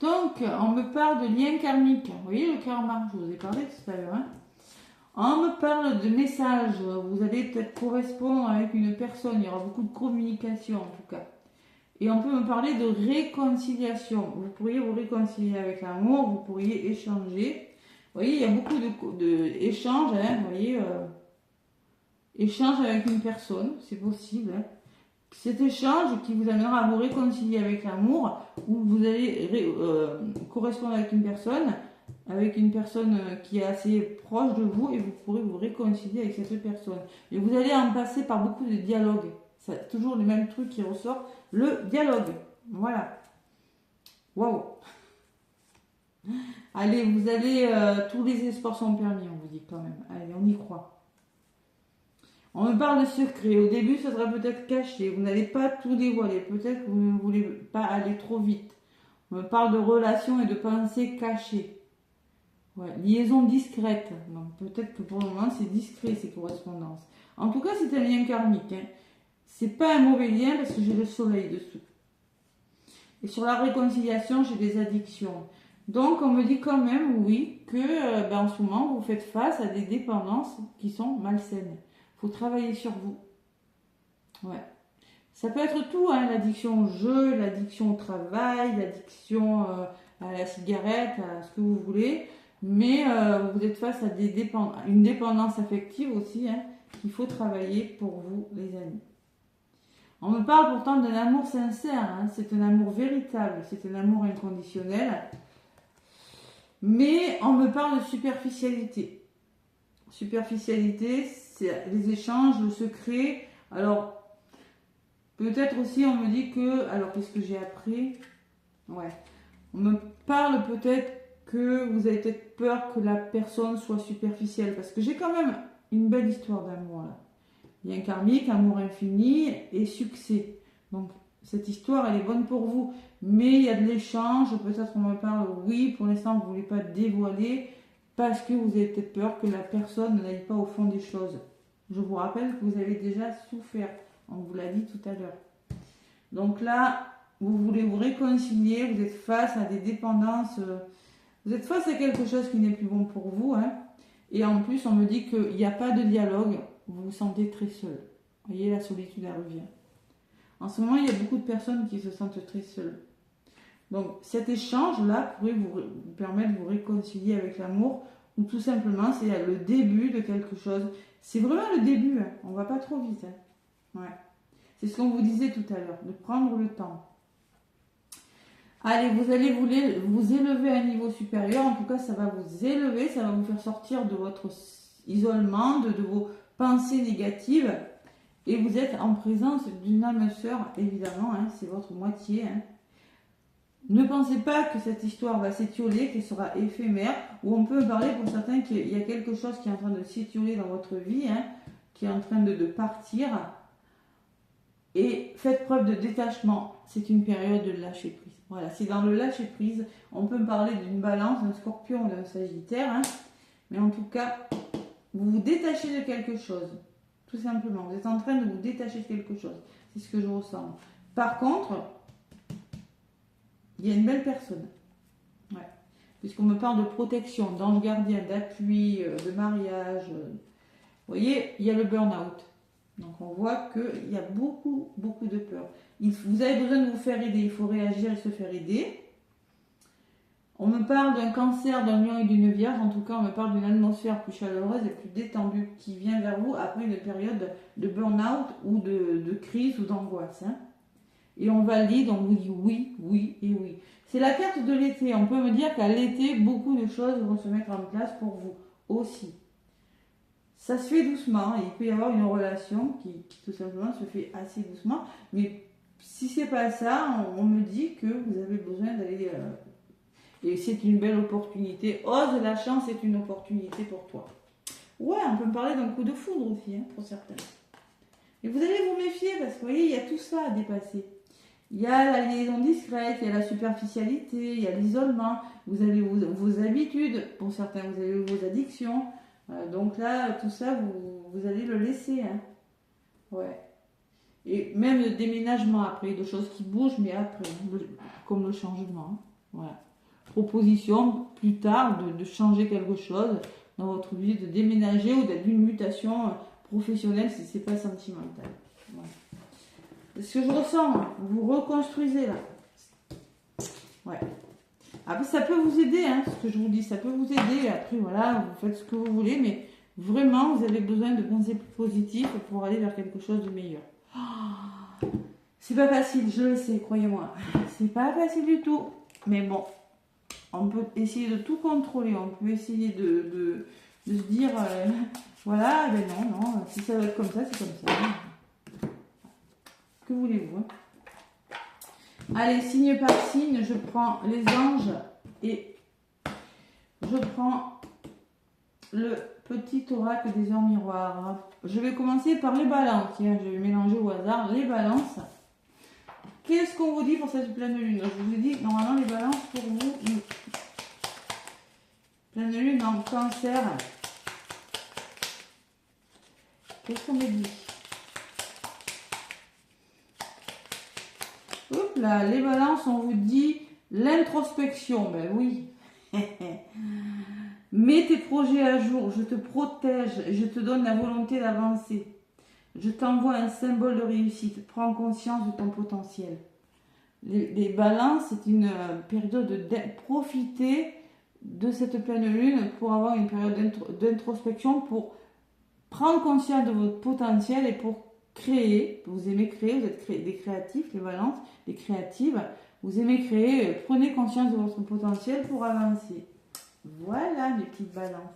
Donc, on me parle de lien karmique. Vous voyez le karma, je vous ai parlé tout à l'heure. Hein. On me parle de messages. Vous allez peut-être correspondre avec une personne. Il y aura beaucoup de communication en tout cas. Et on peut me parler de réconciliation. Vous pourriez vous réconcilier avec l'amour. Vous pourriez échanger. Vous voyez, il y a beaucoup d'échanges. Hein, vous voyez, échange avec une personne. C'est possible. Hein. Cet échange qui vous amènera à vous réconcilier avec l'amour. Où vous allez correspondre avec une personne qui est assez proche de vous et vous pourrez vous réconcilier avec cette personne. Et vous allez en passer par beaucoup de dialogues. C'est toujours le même truc qui ressort, le dialogue. Voilà. Waouh. Allez, vous allez, tous les espoirs sont permis, on vous dit quand même. Allez, on y croit. On me parle de secret. Au début, ça sera peut-être caché. Vous n'allez pas tout dévoiler. Peut-être que vous ne voulez pas aller trop vite. On me parle de relations et de pensées cachées. Ouais, liaison discrète. Donc peut-être que pour le moment c'est discret ces correspondances. En tout cas c'est un lien karmique. Hein. C'est pas un mauvais lien parce que j'ai le soleil dessous. Et sur la réconciliation j'ai des addictions. Donc on me dit quand même oui que en ce moment vous faites face à des dépendances qui sont malsaines. Il faut travailler sur vous. Ouais. Ça peut être tout, hein, l'addiction au jeu, l'addiction au travail, l'addiction à la cigarette, à ce que vous voulez. Mais vous êtes face à une dépendance affective aussi, hein, qu'il faut travailler pour vous, les amis. On me parle pourtant d'un amour sincère, hein. C'est un amour véritable, c'est un amour inconditionnel. Mais on me parle de superficialité. Superficialité, c'est les échanges, le secret. Alors, peut-être aussi on me dit que... Alors, qu'est-ce que j'ai appris? Ouais. On me parle peut-être que vous avez peut-être peur que la personne soit superficielle. Parce que j'ai quand même une belle histoire d'amour là. Il y a un karmique, amour infini et succès. Donc, cette histoire, elle est bonne pour vous. Mais il y a de l'échange. Peut-être on me parle, oui, pour l'instant, vous ne voulez pas dévoiler parce que vous avez peut-être peur que la personne n'aille pas au fond des choses. Je vous rappelle que vous avez déjà souffert. On vous l'a dit tout à l'heure. Donc là, vous voulez vous réconcilier. Vous êtes face à des dépendances. Vous êtes face à quelque chose qui n'est plus bon pour vous. Hein. Et en plus, on me dit qu'il n'y a pas de dialogue. Vous vous sentez très seul. Vous voyez, la solitude, elle revient. En ce moment, il y a beaucoup de personnes qui se sentent très seules. Donc, cet échange-là pourrait vous permettre de vous réconcilier avec l'amour, ou tout simplement, c'est le début de quelque chose. C'est vraiment le début, hein. On ne va pas trop vite. Hein. Ouais. C'est ce qu'on vous disait tout à l'heure, de prendre le temps. Allez, vous allez vous élever à un niveau supérieur. En tout cas, ça va vous élever, ça va vous faire sortir de votre isolement, de vos pensées négatives. Et vous êtes en présence d'une âme sœur, évidemment, hein, c'est votre moitié. Hein. Ne pensez pas que cette histoire va s'étioler, qu'elle sera éphémère, ou on peut parler pour certains qu'il y a quelque chose qui est en train de s'étioler dans votre vie, hein, qui est en train de partir. Et faites preuve de détachement. C'est une période de lâcher prise. Voilà, c'est dans le lâcher prise. On peut me parler d'une balance, d'un scorpion ou d'un sagittaire. Hein, mais en tout cas, vous vous détachez de quelque chose. Tout simplement. Vous êtes en train de vous détacher de quelque chose. C'est ce que je ressens. Par contre, il y a une belle personne. Ouais. Puisqu'on me parle de protection, d'ange gardien, d'appui, de mariage. Vous voyez, il y a le burn-out. Donc on voit qu'il y a beaucoup, beaucoup de peur. Vous avez besoin de vous faire aider. Il faut réagir et se faire aider. On me parle d'un cancer, d'un lion et d'une vierge. En tout cas, on me parle d'une atmosphère plus chaleureuse et plus détendue qui vient vers vous après une période de burn-out ou de crise ou d'angoisse. Hein. Et on valide, on vous dit oui, oui et oui. C'est la carte de l'été. On peut me dire qu'à l'été, beaucoup de choses vont se mettre en place pour vous aussi. Ça se fait doucement. Il peut y avoir une relation qui tout simplement se fait assez doucement. Mais si c'est pas ça, on me dit que vous avez besoin d'aller... et c'est une belle opportunité. Ose, la chance est une opportunité pour toi. Ouais, on peut me parler d'un coup de foudre aussi, hein, pour certains. Et vous allez vous méfier parce que vous voyez, il y a tout ça à dépasser. Il y a la liaison discrète, il y a la superficialité, il y a l'isolement. Vous avez vos habitudes, pour certains, vous avez vos addictions. Donc là, tout ça, vous allez le laisser. Hein. Ouais. Et même le déménagement après, de choses qui bougent, mais après, comme le changement. Hein. Voilà. Proposition plus tard de changer quelque chose dans votre vie, de déménager ou d'une mutation professionnelle si ce n'est pas sentimental. Voilà. C'est ce que je ressens, vous reconstruisez là. Ouais. Après, ça peut vous aider, hein, ce que je vous dis, ça peut vous aider. Après, voilà, vous faites ce que vous voulez, mais vraiment, vous avez besoin de penser plus positif pour aller vers quelque chose de meilleur. Oh, c'est pas facile, je le sais, croyez-moi. C'est pas facile du tout. Mais bon, on peut essayer de tout contrôler, on peut essayer de se dire, voilà, ben non, si ça va être comme ça, c'est comme ça. Que voulez-vous, hein? Allez, signe par signe, je prends les anges et je prends le petit oracle des heures miroirs. Je vais commencer par les balances. Tiens, je vais mélanger au hasard les balances. Qu'est-ce qu'on vous dit pour cette pleine lune? Je vous ai dit, normalement, les balances pour vous. Pleine lune en cancer. Qu'est-ce qu'on me dit? Hop là, les balances, on vous dit l'introspection. Ben oui. Mets tes projets à jour, je te protège, je te donne la volonté d'avancer. Je t'envoie un symbole de réussite. Prends conscience de ton potentiel. Les balances, c'est une période de profiter de cette pleine lune pour avoir une période d'introspection, pour prendre conscience de votre potentiel et pour créer, vous aimez créer, vous êtes des créatifs, les balances, les créatives, vous aimez créer, prenez conscience de votre potentiel pour avancer. Voilà les petites balances.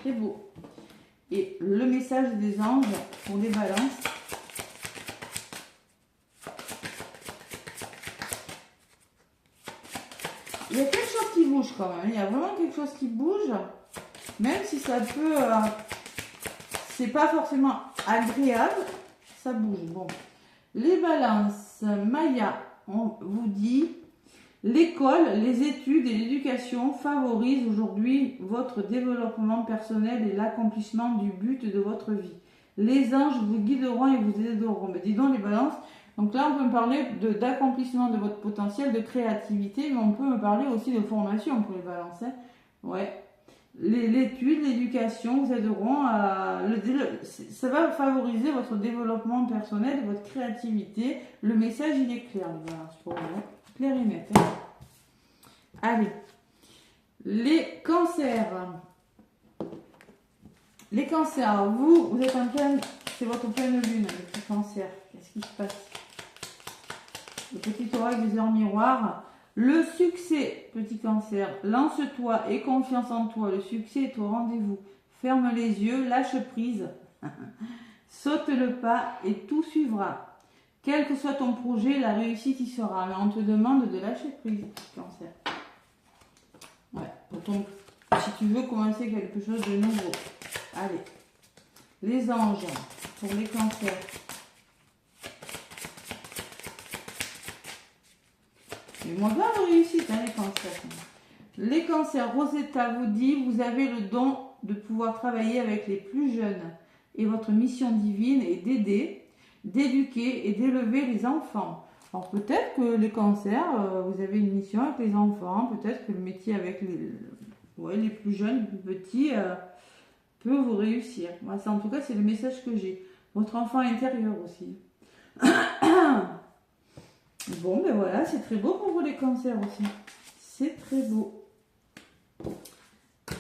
C'est beau. Et le message des anges pour les balances. Il y a quelque chose qui bouge quand même. Il y a vraiment quelque chose qui bouge. Même si ça peut... c'est pas forcément agréable. Ça bouge. Bon. Les balances. Maya, on vous dit... L'école, les études et l'éducation favorisent aujourd'hui votre développement personnel et l'accomplissement du but de votre vie. Les anges vous guideront et vous aideront. Mais dis donc les balances. Donc là, on peut me parler d'accomplissement de votre potentiel, de créativité, mais on peut me parler aussi de formation pour les balances. Hein. Ouais. L'étude, l'éducation vous aideront à... ça va favoriser votre développement personnel et votre créativité. Le message, il est clair, les balances, pour vous. Clair et net. Hein. Allez. Les cancers. Les cancers, vous êtes en pleine... C'est votre pleine lune, le petit cancer. Qu'est-ce qui se passe? Le petit oracle des heures miroirs. Le succès, petit cancer. Lance-toi et confiance en toi. Le succès est au rendez-vous. Ferme les yeux, lâche prise. Saute le pas et tout suivra. Quel que soit ton projet, la réussite y sera. Mais on te demande de lâcher prise, petit cancer. Ouais, si tu veux commencer quelque chose de nouveau. Allez. Les anges pour les cancers. Mais moi, pas de réussite, hein, les cancers. Les cancers, Rosetta vous dit, vous avez le don de pouvoir travailler avec les plus jeunes. Et votre mission divine est d'aider, d'éduquer et d'élever les enfants. Alors peut-être que les cancers, vous avez une mission avec les enfants, peut-être que le métier avec les plus jeunes, les plus petits, peut vous réussir. Moi, ça, en tout cas, c'est le message que j'ai. Votre enfant intérieur aussi. Bon, ben voilà, c'est très beau pour vous les cancers aussi. C'est très beau.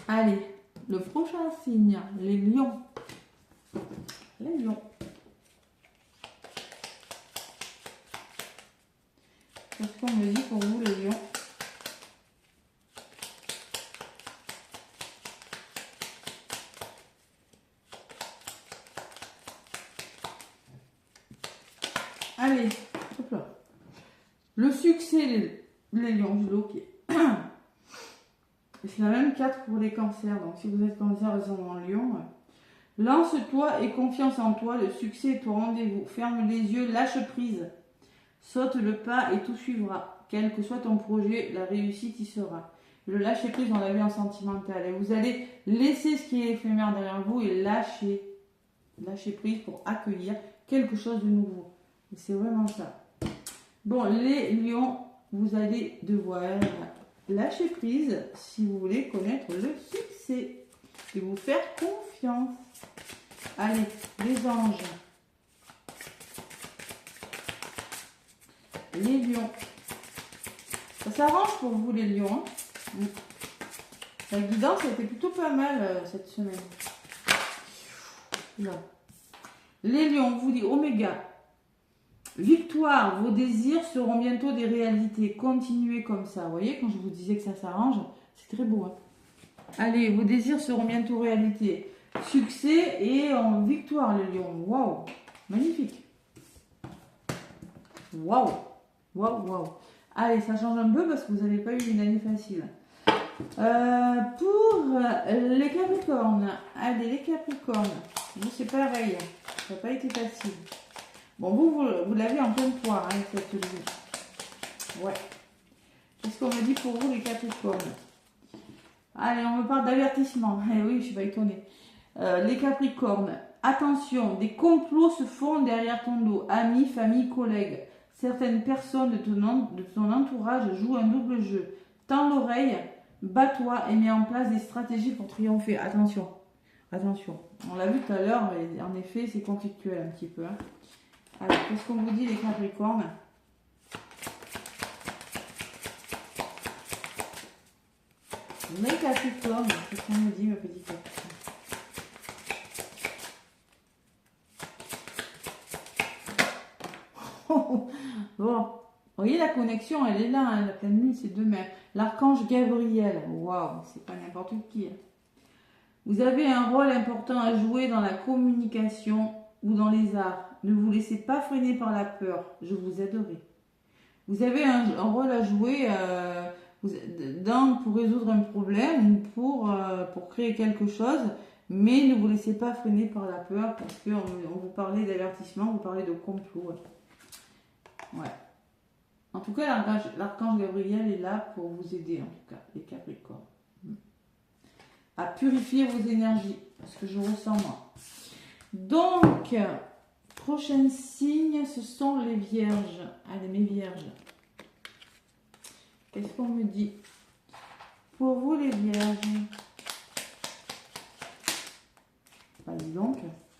Allez, le prochain signe, les lions. Les lions. Qu'est-ce qu'on me dit pour vous, les lions? Allez, hop là. Le succès, les lions, je bloqué. C'est la même carte pour les cancers. Donc, si vous êtes cancer, ils sont en lion. Lance-toi et confiance en toi. Le succès est au rendez-vous. Ferme les yeux, lâche prise. Saute le pas et tout suivra. Quel que soit ton projet, la réussite y sera. Le lâcher prise, on l'a vu en sentimental. Et vous allez laisser ce qui est éphémère derrière vous et lâcher prise pour accueillir quelque chose de nouveau. Et c'est vraiment ça. Bon, les lions, vous allez devoir lâcher prise si vous voulez connaître le succès et vous faire confiance. Allez, les anges. Les lions. Ça s'arrange pour vous, les lions. Hein. La guidance a été plutôt pas mal cette semaine. Là. Les lions, on vous dit Oméga. Victoire, vos désirs seront bientôt des réalités. Continuez comme ça. Vous voyez, quand je vous disais que ça s'arrange, c'est très beau. Hein. Allez, vos désirs seront bientôt réalité. Succès et en victoire, les lions. Waouh, magnifique. Waouh, waouh, waouh. Allez, ça change un peu parce que vous n'avez pas eu une année facile. Pour les Capricornes. Allez, les Capricornes. Vous, c'est pareil. Ça n'a pas été facile. Bon, vous l'avez en pleine poire, hein, cette lune. Ouais. Qu'est-ce qu'on me dit pour vous, les Capricornes? Allez, on me parle d'avertissement. Eh oui, je ne suis pas étonnée. Les Capricornes, attention, des complots se font derrière ton dos. Amis, famille, collègues. Certaines personnes de ton entourage jouent un double jeu. Tends l'oreille, bats-toi et mets en place des stratégies pour triompher. Attention, attention. On l'a vu tout à l'heure, en effet, c'est conflictuel un petit peu. Hein. Alors, qu'est-ce qu'on vous dit, les Capricornes? Les Capricornes, qu'est-ce qu'on me dit, ma petite Capricorne? Bon, vous voyez la connexion, elle est là, hein, la pleine lune c'est demain. L'archange Gabriel, waouh, c'est pas n'importe qui. Hein. Vous avez un rôle important à jouer dans la communication ou dans les arts. Ne vous laissez pas freiner par la peur, je vous aiderai. Vous avez un rôle à jouer pour résoudre un problème ou pour créer quelque chose, mais ne vous laissez pas freiner par la peur parce qu'on vous parlait d'avertissement, vous parlez de complot. Ouais. En tout cas, l'archange Gabriel est là pour vous aider, en tout cas, les Capricornes. À purifier vos énergies, parce que je ressens moi. Donc, prochain signe, ce sont les Vierges. Allez, mes Vierges. Qu'est-ce qu'on me dit? Pour vous, les Vierges. Bah, dis donc,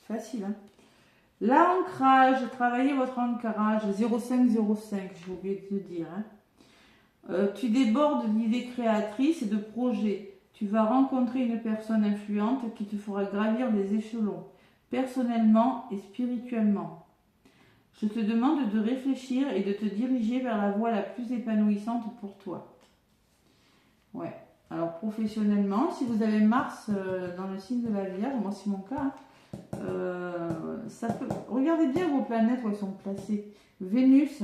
facile, hein. L'ancrage, travaillez votre ancrage, 0505, j'ai oublié de te dire. Hein. Tu débordes d'idées créatrices et de projets. Tu vas rencontrer une personne influente qui te fera gravir des échelons, personnellement et spirituellement. Je te demande de réfléchir et de te diriger vers la voie la plus épanouissante pour toi. Ouais. Alors professionnellement, si vous avez Mars dans le signe de la Vierge, moi c'est mon cas, hein, ça peut... Regardez bien vos planètes où elles sont placées. Vénus,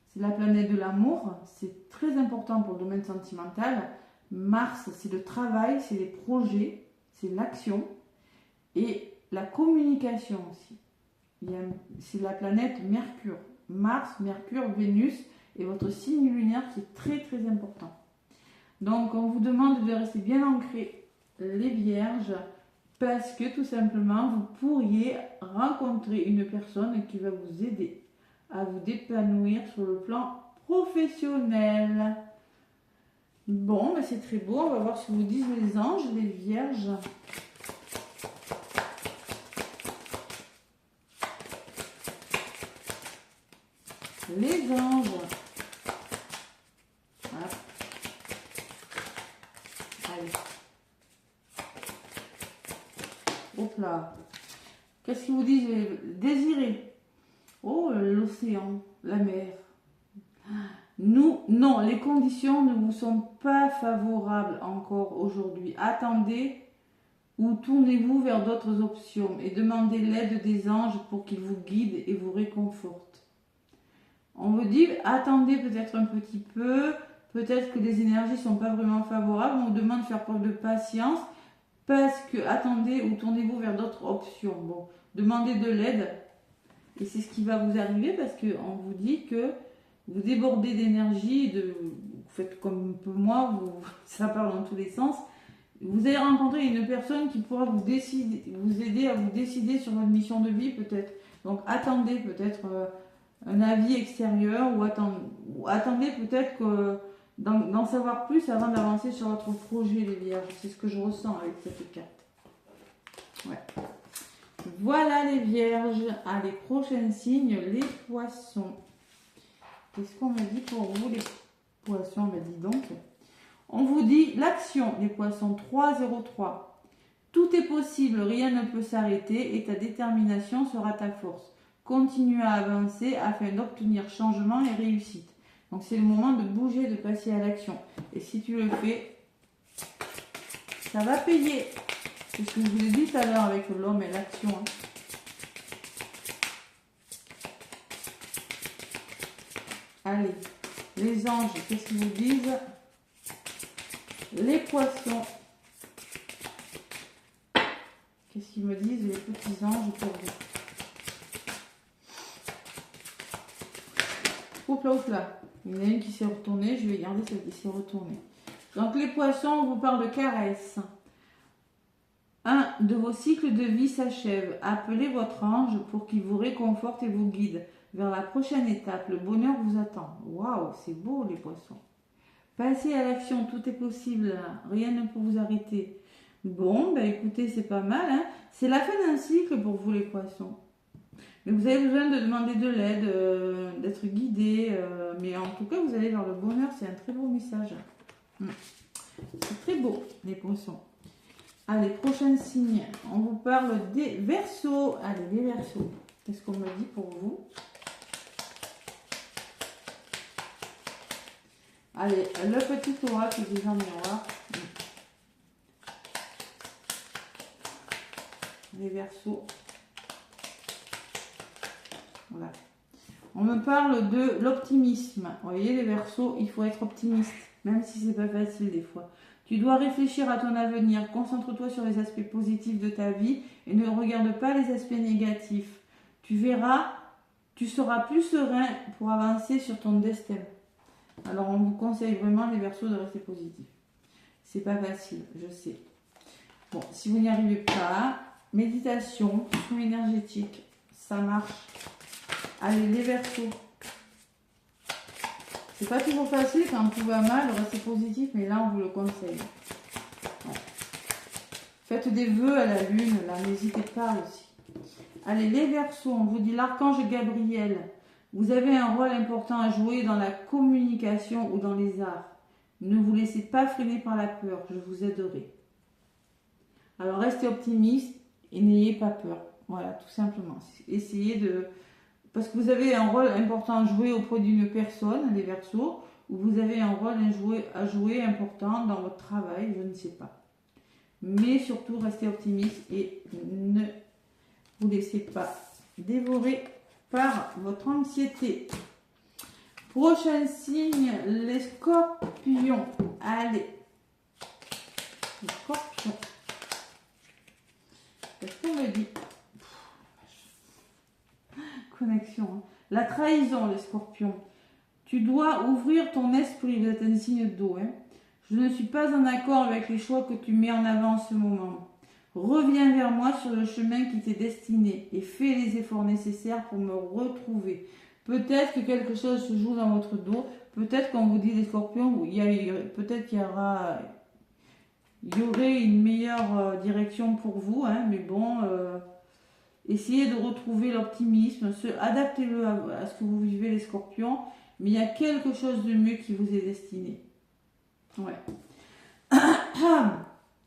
c'est la planète de l'amour, c'est très important pour le domaine sentimental. Mars, c'est le travail, c'est les projets, c'est l'action et la communication aussi. C'est la planète Mercure. Mars, Mercure, Vénus et votre signe lunaire qui est très très important. Donc on vous demande de rester bien ancrés, les Vierges, parce que tout simplement vous pourriez rencontrer une personne qui va vous aider à vous épanouir sur le plan professionnel. Bon, ben c'est très beau. On va voir ce que vous disent les anges, les Vierges. Les anges. Voilà. Allez. Hop là. Qu'est-ce qu'ils vous disent? Désirez. Oh, l'océan, la mer. Non, les conditions ne vous sont pas favorables encore aujourd'hui. Attendez ou tournez-vous vers d'autres options et demandez l'aide des anges pour qu'ils vous guident et vous réconfortent. On vous dit, attendez peut-être un petit peu, peut-être que les énergies ne sont pas vraiment favorables. On vous demande de faire preuve de patience parce que attendez ou tournez-vous vers d'autres options. Bon, demandez de l'aide et c'est ce qui va vous arriver parce qu'on vous dit que vous débordez d'énergie, vous faites comme un peu moi, ça part dans tous les sens. Vous allez rencontrer une personne qui pourra vous aider à vous décider sur votre mission de vie peut-être. Donc attendez peut-être un avis extérieur ou attendez peut-être d'en savoir plus avant d'avancer sur votre projet, les Vierges. C'est ce que je ressens avec cette carte. Ouais. Voilà les Vierges. Allez, prochain signe, les Poissons. Qu'est-ce qu'on me dit pour vous, les Poissons? Ben dis donc. On vous dit l'action, les Poissons, 303. Tout est possible, rien ne peut s'arrêter et ta détermination sera ta force. Continue à avancer afin d'obtenir changement et réussite. Donc c'est le moment de bouger, de passer à l'action. Et si tu le fais, ça va payer. C'est ce que je vous ai dit tout à l'heure avec l'homme et l'action. Hein. Allez, les anges, qu'est-ce qu'ils vous disent? Les Poissons. Qu'est-ce qu'ils me disent, les petits anges pour vous? Hop là. Il y en a une qui s'est retournée, je vais garder celle qui s'est retournée. Donc les Poissons, on vous parle de caresse. Un de vos cycles de vie s'achève. Appelez votre ange pour qu'il vous réconforte et vous guide vers la prochaine étape. Le bonheur vous attend. Waouh, c'est beau les Poissons. Passez à l'action, tout est possible. Rien ne peut vous arrêter. Bon, ben écoutez, c'est pas mal. Hein, c'est la fin d'un cycle pour vous les Poissons. Mais vous avez besoin de demander de l'aide, d'être guidé. Mais en tout cas, vous allez vers le bonheur. C'est un très beau message. C'est très beau, les Poissons. Allez, prochain signe. On vous parle des Verseaux. Allez, les Verseaux. Qu'est-ce qu'on me dit pour vous? Allez, le petit oracle des gens miroirs. Les Verseaux. Voilà. On me parle de l'optimisme. Vous voyez, les Verseaux, il faut être optimiste, même si c'est pas facile des fois. Tu dois réfléchir à ton avenir. Concentre-toi sur les aspects positifs de ta vie et ne regarde pas les aspects négatifs. Tu verras, tu seras plus serein pour avancer sur ton destin. Alors, on vous conseille vraiment, les Verseaux, de rester positifs. C'est pas facile, je sais. Bon, si vous n'y arrivez pas, méditation, soin énergétique, ça marche. Allez, les Verseaux. C'est pas toujours facile quand tout va mal, de rester positif, mais là, on vous le conseille. Ouais. Faites des vœux à la lune, là, n'hésitez pas aussi. Allez, les Verseaux, on vous dit l'archange Gabriel. Vous avez un rôle important à jouer dans la communication ou dans les arts. Ne vous laissez pas freiner par la peur, je vous aiderai. Alors, restez optimiste et n'ayez pas peur. Voilà, tout simplement. Essayez de... Parce que vous avez un rôle important à jouer auprès d'une personne, les Verseaux, ou vous avez un rôle à jouer important dans votre travail, je ne sais pas. Mais surtout, restez optimiste et ne vous laissez pas dévorer par votre anxiété. Prochain signe, les Scorpions. Allez. Les Scorpions. Qu'est-ce qu'on me dit? Connexion. Hein. La trahison, les Scorpions. Tu dois ouvrir ton esprit. Vous êtes un signe d'eau. Hein. Je ne suis pas en accord avec les choix que tu mets en avant en ce moment. Reviens vers moi sur le chemin qui t'est destiné et fais les efforts nécessaires pour me retrouver. Peut-être que quelque chose se joue dans votre dos. Peut-être, comme vous dit les Scorpions, peut-être qu'il y aurait une meilleure direction pour vous. Hein, mais bon, essayez de retrouver l'optimisme. Adaptez-le à ce que vous vivez les Scorpions. Mais il y a quelque chose de mieux qui vous est destiné. Ouais.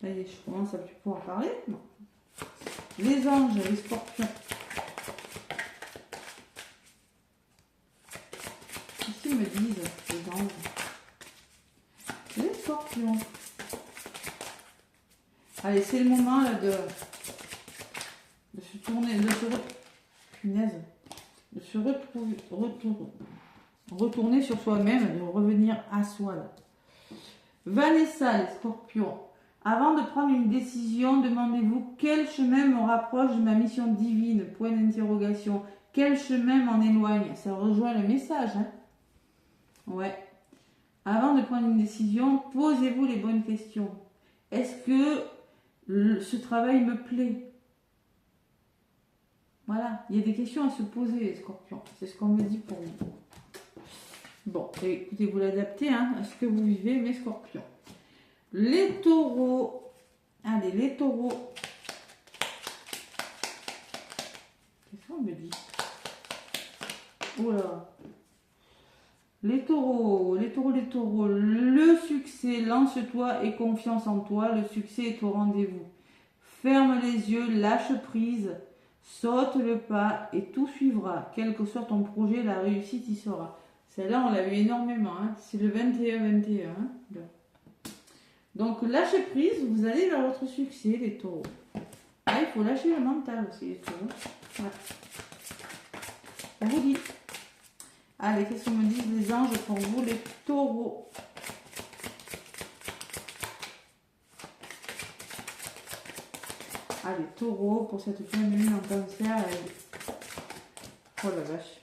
Ça y est, je commence à plus pouvoir parler. Non. Les anges, les Scorpions. Qu'est-ce qu'ils me disent, les anges? Les Scorpions. Allez, c'est le moment là, de se tourner, de se retourner sur soi-même, de revenir à soi. Là. Vanessa, les Scorpions. Avant de prendre une décision, demandez-vous quel chemin me rapproche de ma mission divine? Point d'interrogation. Quel chemin m'en éloigne? Ça rejoint le message. Hein? Ouais. Avant de prendre une décision, posez-vous les bonnes questions. Est-ce que ce travail me plaît? Voilà. Il y a des questions à se poser, les Scorpions. C'est ce qu'on me dit pour vous. Bon, écoutez, vous l'adaptez hein, à ce que vous vivez, mes Scorpions. Les Taureaux. Allez, les Taureaux. Qu'est-ce qu'on me dit? Oula. Les Taureaux. Le succès, lance-toi et confiance en toi. Le succès est au rendez-vous. Ferme les yeux, lâche prise, saute le pas et tout suivra. Quel que soit ton projet, la réussite y sera. Celle-là, on l'a vu énormément. Hein. C'est le 21-21. Hein. Donc, lâchez prise, vous allez vers votre succès, les Taureaux. Là, il faut lâcher le mental aussi, les Taureaux. Voilà. On vous dit. Allez, qu'est-ce qu'on me dit les anges pour vous, les Taureaux? Allez, Taureaux, pour cette pleine lune en Cancer. Oh la vache.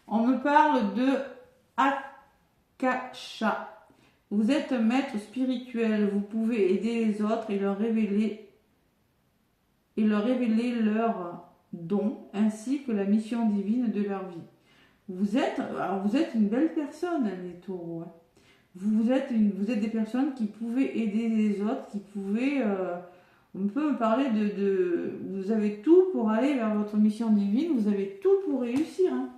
On me parle de Akasha. Vous êtes un maître spirituel. Vous pouvez aider les autres et leur révéler leurs dons ainsi que la mission divine de leur vie. Vous êtes une belle personne, les Taureaux. Hein. Vous êtes des personnes qui pouvaient aider les autres, qui pouvaient... on peut me parler de... Vous avez tout pour aller vers votre mission divine, vous avez tout pour réussir. Hein.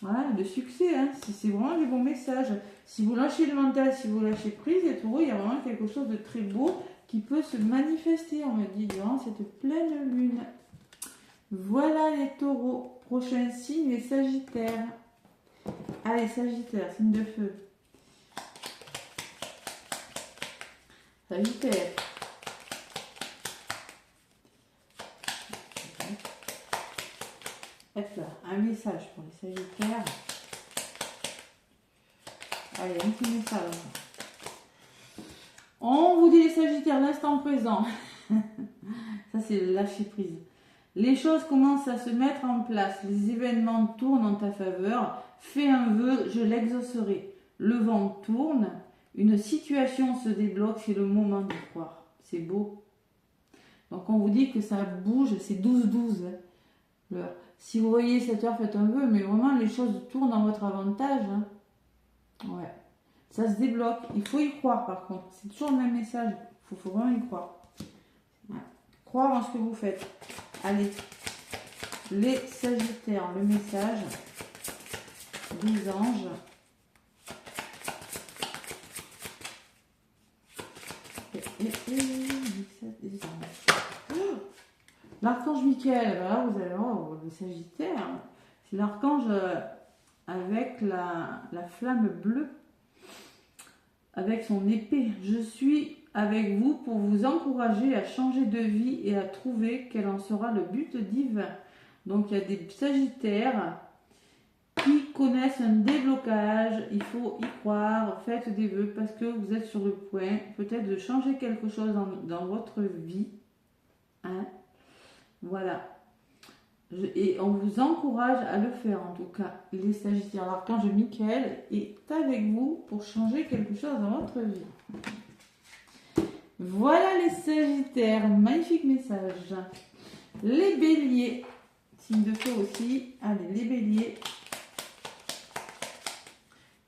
Voilà, le succès, hein. C'est vraiment les bons messages. Si vous lâchez le mental, si vous lâchez prise, les Taureaux, il y a vraiment quelque chose de très beau qui peut se manifester, on me dit, durant cette pleine lune. Voilà les Taureaux. Prochain signe, les Sagittaires. Allez, Sagittaire, signe de feu. Sagittaire. Hop là, un message pour les Sagittaires. Allez, un petit message. On vous dit les Sagittaires, l'instant présent. Ça, c'est le lâcher prise. Les choses commencent à se mettre en place. Les événements tournent en ta faveur. Fais un vœu, je l'exaucerai. Le vent tourne. Une situation se débloque. C'est le moment d'y croire. C'est beau. Donc, on vous dit que ça bouge. C'est 12-12. L'heure. Si vous voyez cette heure, faites un vœu. Mais vraiment, les choses tournent en votre avantage. Hein. Ouais. Ça se débloque. Il faut y croire, par contre. C'est toujours le même message. Il faut vraiment y croire. Ouais. Croire en ce que vous faites. Allez, les Sagittaires, le message des anges. L'archange Michael, voilà, vous allez voir, le Sagittaire, c'est l'archange avec la flamme bleue, avec son épée. Je suis avec vous pour vous encourager à changer de vie et à trouver quel en sera le but divin. Donc il y a des Sagittaires qui connaissent un déblocage, il faut y croire, faites des vœux parce que vous êtes sur le point peut-être de changer quelque chose dans votre vie. Hein? Voilà. Et on vous encourage à le faire en tout cas. Les Sagittaires, l'archange Michael est avec vous pour changer quelque chose dans votre vie. Voilà les Sagittaires, magnifique message. Les Béliers, signe de feu aussi. Allez, les Béliers.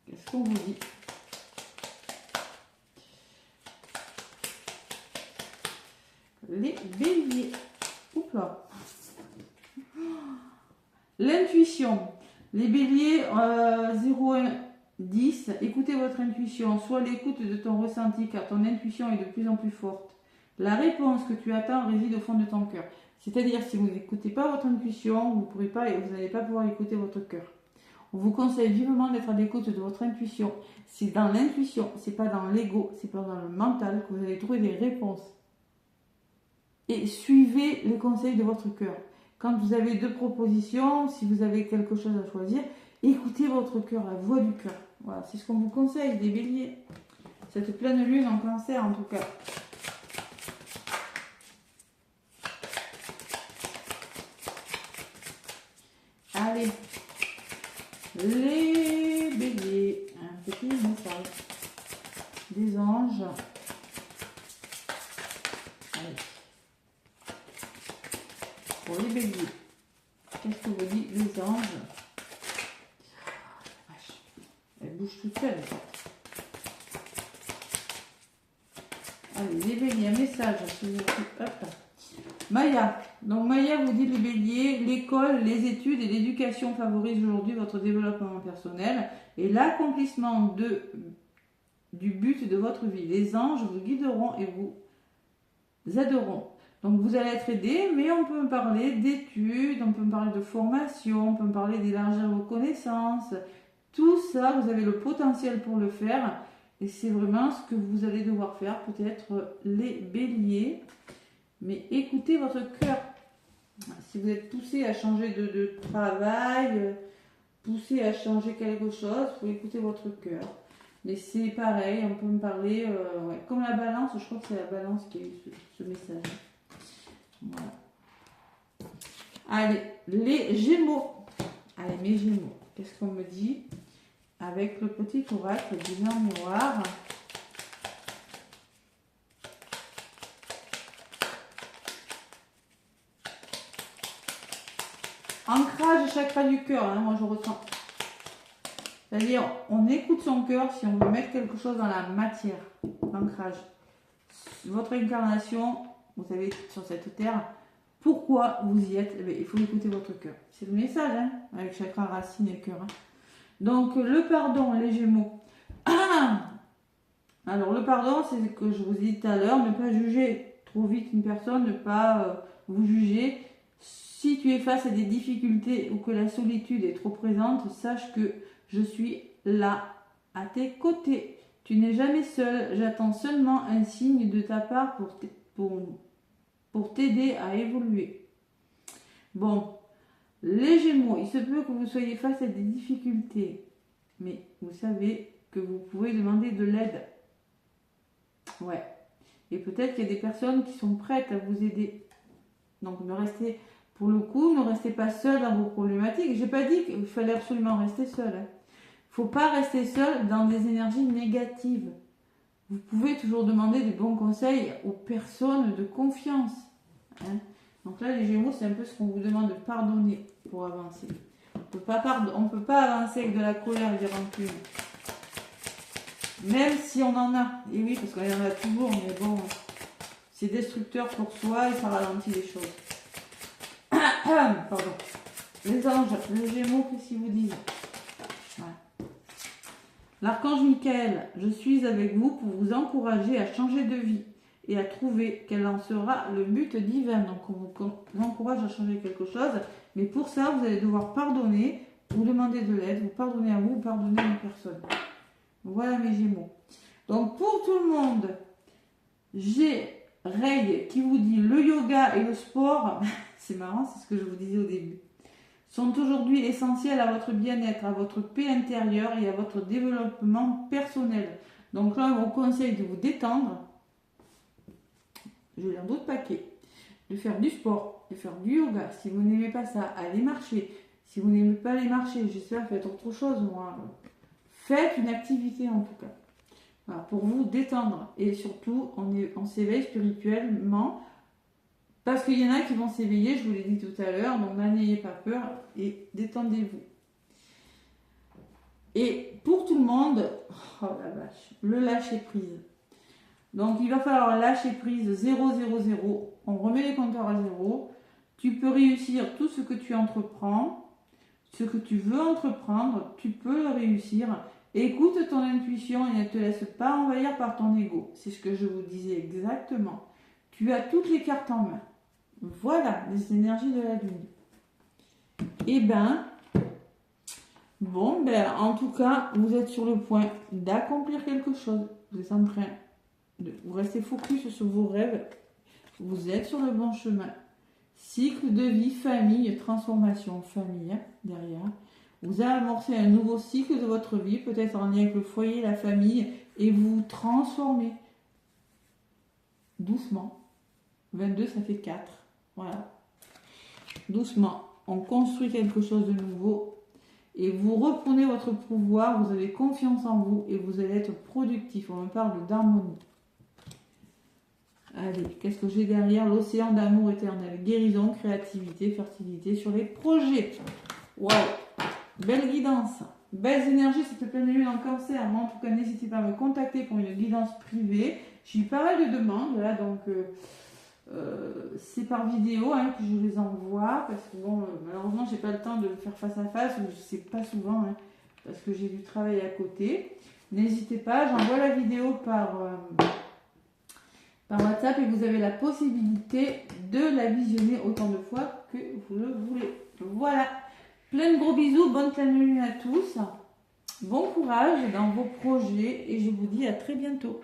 Qu'est-ce qu'on vous dit? Les Béliers. Oups là. L'intuition. Les Béliers 0, 1, 10. Écoutez votre intuition. Sois l'écoute de ton ressenti car ton intuition est de plus en plus forte. La réponse que tu attends réside au fond de ton cœur. C'est-à-dire si vous n'écoutez pas votre intuition, vous n'allez pas pouvoir écouter votre cœur. On vous conseille vivement d'être à l'écoute de votre intuition. C'est dans l'intuition, c'est pas dans l'ego, c'est pas dans le mental que vous allez trouver des réponses. Et suivez les conseils de votre cœur. Quand vous avez deux propositions, si vous avez quelque chose à choisir, écoutez votre cœur, la voix du cœur. Voilà, c'est ce qu'on vous conseille, des Béliers. Cette pleine lune en Cancer, en tout cas. Allez, les Béliers, un petit message des anges. Allez. Pour les Béliers, qu'est-ce que vous dit les anges? Elle bouge toute seule. Allez, les Béliers, un message. Hop. Maya. Donc Maya vous dit les Béliers, l'école, les études et l'éducation favorisent aujourd'hui votre développement personnel et l'accomplissement du but de votre vie. Les anges vous guideront et vous aideront. Donc vous allez être aidé, mais on peut me parler d'études, on peut me parler de formation, on peut me parler d'élargir vos connaissances. Tout ça, vous avez le potentiel pour le faire. Et c'est vraiment ce que vous allez devoir faire, peut-être les Béliers. Mais écoutez votre cœur. Si vous êtes poussé à changer de travail, poussé à changer quelque chose, il faut écouter votre cœur. Mais c'est pareil, on peut me parler, comme la balance, je crois que c'est la balance qui a eu ce message. Voilà. Allez, les Gémeaux. Allez, mes Gémeaux. Qu'est-ce qu'on me dit? Avec le petit oracle du Nord miroir. Ancrage chakra du cœur, hein, moi je ressens. C'est-à-dire, on écoute son cœur si on veut mettre quelque chose dans la matière. L'ancrage. Votre incarnation, vous savez, sur cette terre, pourquoi vous y êtes? Eh bien, il faut écouter votre cœur. C'est le message, hein, avec chakra racine et cœur. Hein. Donc, le pardon, les Gémeaux. Alors, le pardon, c'est ce que je vous ai dit tout à l'heure, ne pas juger trop vite une personne, ne pas vous juger. Si tu es face à des difficultés ou que la solitude est trop présente, sache que je suis là, à tes côtés. Tu n'es jamais seul, j'attends seulement un signe de ta part pour t'aider à évoluer. Bon, les Gémeaux, il se peut que vous soyez face à des difficultés, mais vous savez que vous pouvez demander de l'aide. Ouais. Et peut-être qu'il y a des personnes qui sont prêtes à vous aider. Donc ne restez, pour le coup, ne restez pas seul dans vos problématiques. J'ai pas dit qu'il fallait absolument rester seul. Hein. Faut pas rester seul dans des énergies négatives. Vous pouvez toujours demander des bons conseils aux personnes de confiance. Hein. Donc là, les Gémeaux, c'est un peu ce qu'on vous demande de pardonner pour avancer. On ne peut pas avancer avec de la colère et des rancunes. Même si on en a. Et oui, parce qu'il y en a toujours, mais bon, c'est destructeur pour soi et ça ralentit les choses. Pardon. Les anges, les Gémeaux, qu'est-ce qu'ils vous disent? Ouais. L'archange Michael, je suis avec vous pour vous encourager à changer de vie et à trouver quel en sera le but divin. Donc on vous encourage à changer quelque chose, mais pour ça, vous allez devoir pardonner, vous demander de l'aide, vous pardonner à vous pardonner à une personne. Voilà mes Gémeaux. Donc pour tout le monde, j'ai Ray qui vous dit le yoga et le sport, c'est marrant, c'est ce que je vous disais au début, sont aujourd'hui essentiels à votre bien-être, à votre paix intérieure et à votre développement personnel. Donc là, on vous conseille de vous détendre. Je l'ai d'autres paquets. De faire du sport, de faire du yoga. Si vous n'aimez pas ça, allez marcher. Si vous n'aimez pas aller marcher, j'espère faites autre chose. Moi. Faites une activité en tout cas. Voilà, pour vous détendre. Et surtout, on s'éveille spirituellement. Parce qu'il y en a qui vont s'éveiller, je vous l'ai dit tout à l'heure. Donc n'ayez pas peur et détendez-vous. Et pour tout le monde, oh la vache, le lâcher prise. Donc il va falloir lâcher prise 0, 0, 0. On remet les compteurs à 0. Tu peux réussir tout ce que tu entreprends. Ce que tu veux entreprendre, tu peux le réussir. Écoute ton intuition et ne te laisse pas envahir par ton ego. C'est ce que je vous disais exactement. Tu as toutes les cartes en main. Voilà les énergies de la lune. Et en tout cas, vous êtes sur le point d'accomplir quelque chose. Vous êtes en train vous restez focus sur vos rêves. Vous êtes sur le bon chemin. Cycle de vie, famille, transformation, famille, derrière. Vous amorcez un nouveau cycle de votre vie, peut-être en lien avec le foyer, la famille, et vous vous transformez. Doucement. 22, ça fait 4. Voilà. Doucement. On construit quelque chose de nouveau. Et vous reprenez votre pouvoir, vous avez confiance en vous, et vous allez être productif. On me parle d'harmonie. Allez, qu'est-ce que j'ai derrière? L'océan d'amour éternel, guérison, créativité, fertilité sur les projets. Waouh, belle guidance, belles énergies, cette pleine lune en cancer. Moi, en tout cas, n'hésitez pas à me contacter pour une guidance privée. J'ai eu pas mal de demandes, là, donc c'est par vidéo que je les envoie, parce que bon, malheureusement, j'ai pas le temps de le faire face à face, ou je sais pas souvent, parce que j'ai du travail à côté. N'hésitez pas, j'envoie la vidéo par WhatsApp et vous avez la possibilité de la visionner autant de fois que vous le voulez. Voilà, plein de gros bisous, bonne pleine lune à tous, bon courage dans vos projets et je vous dis à très bientôt.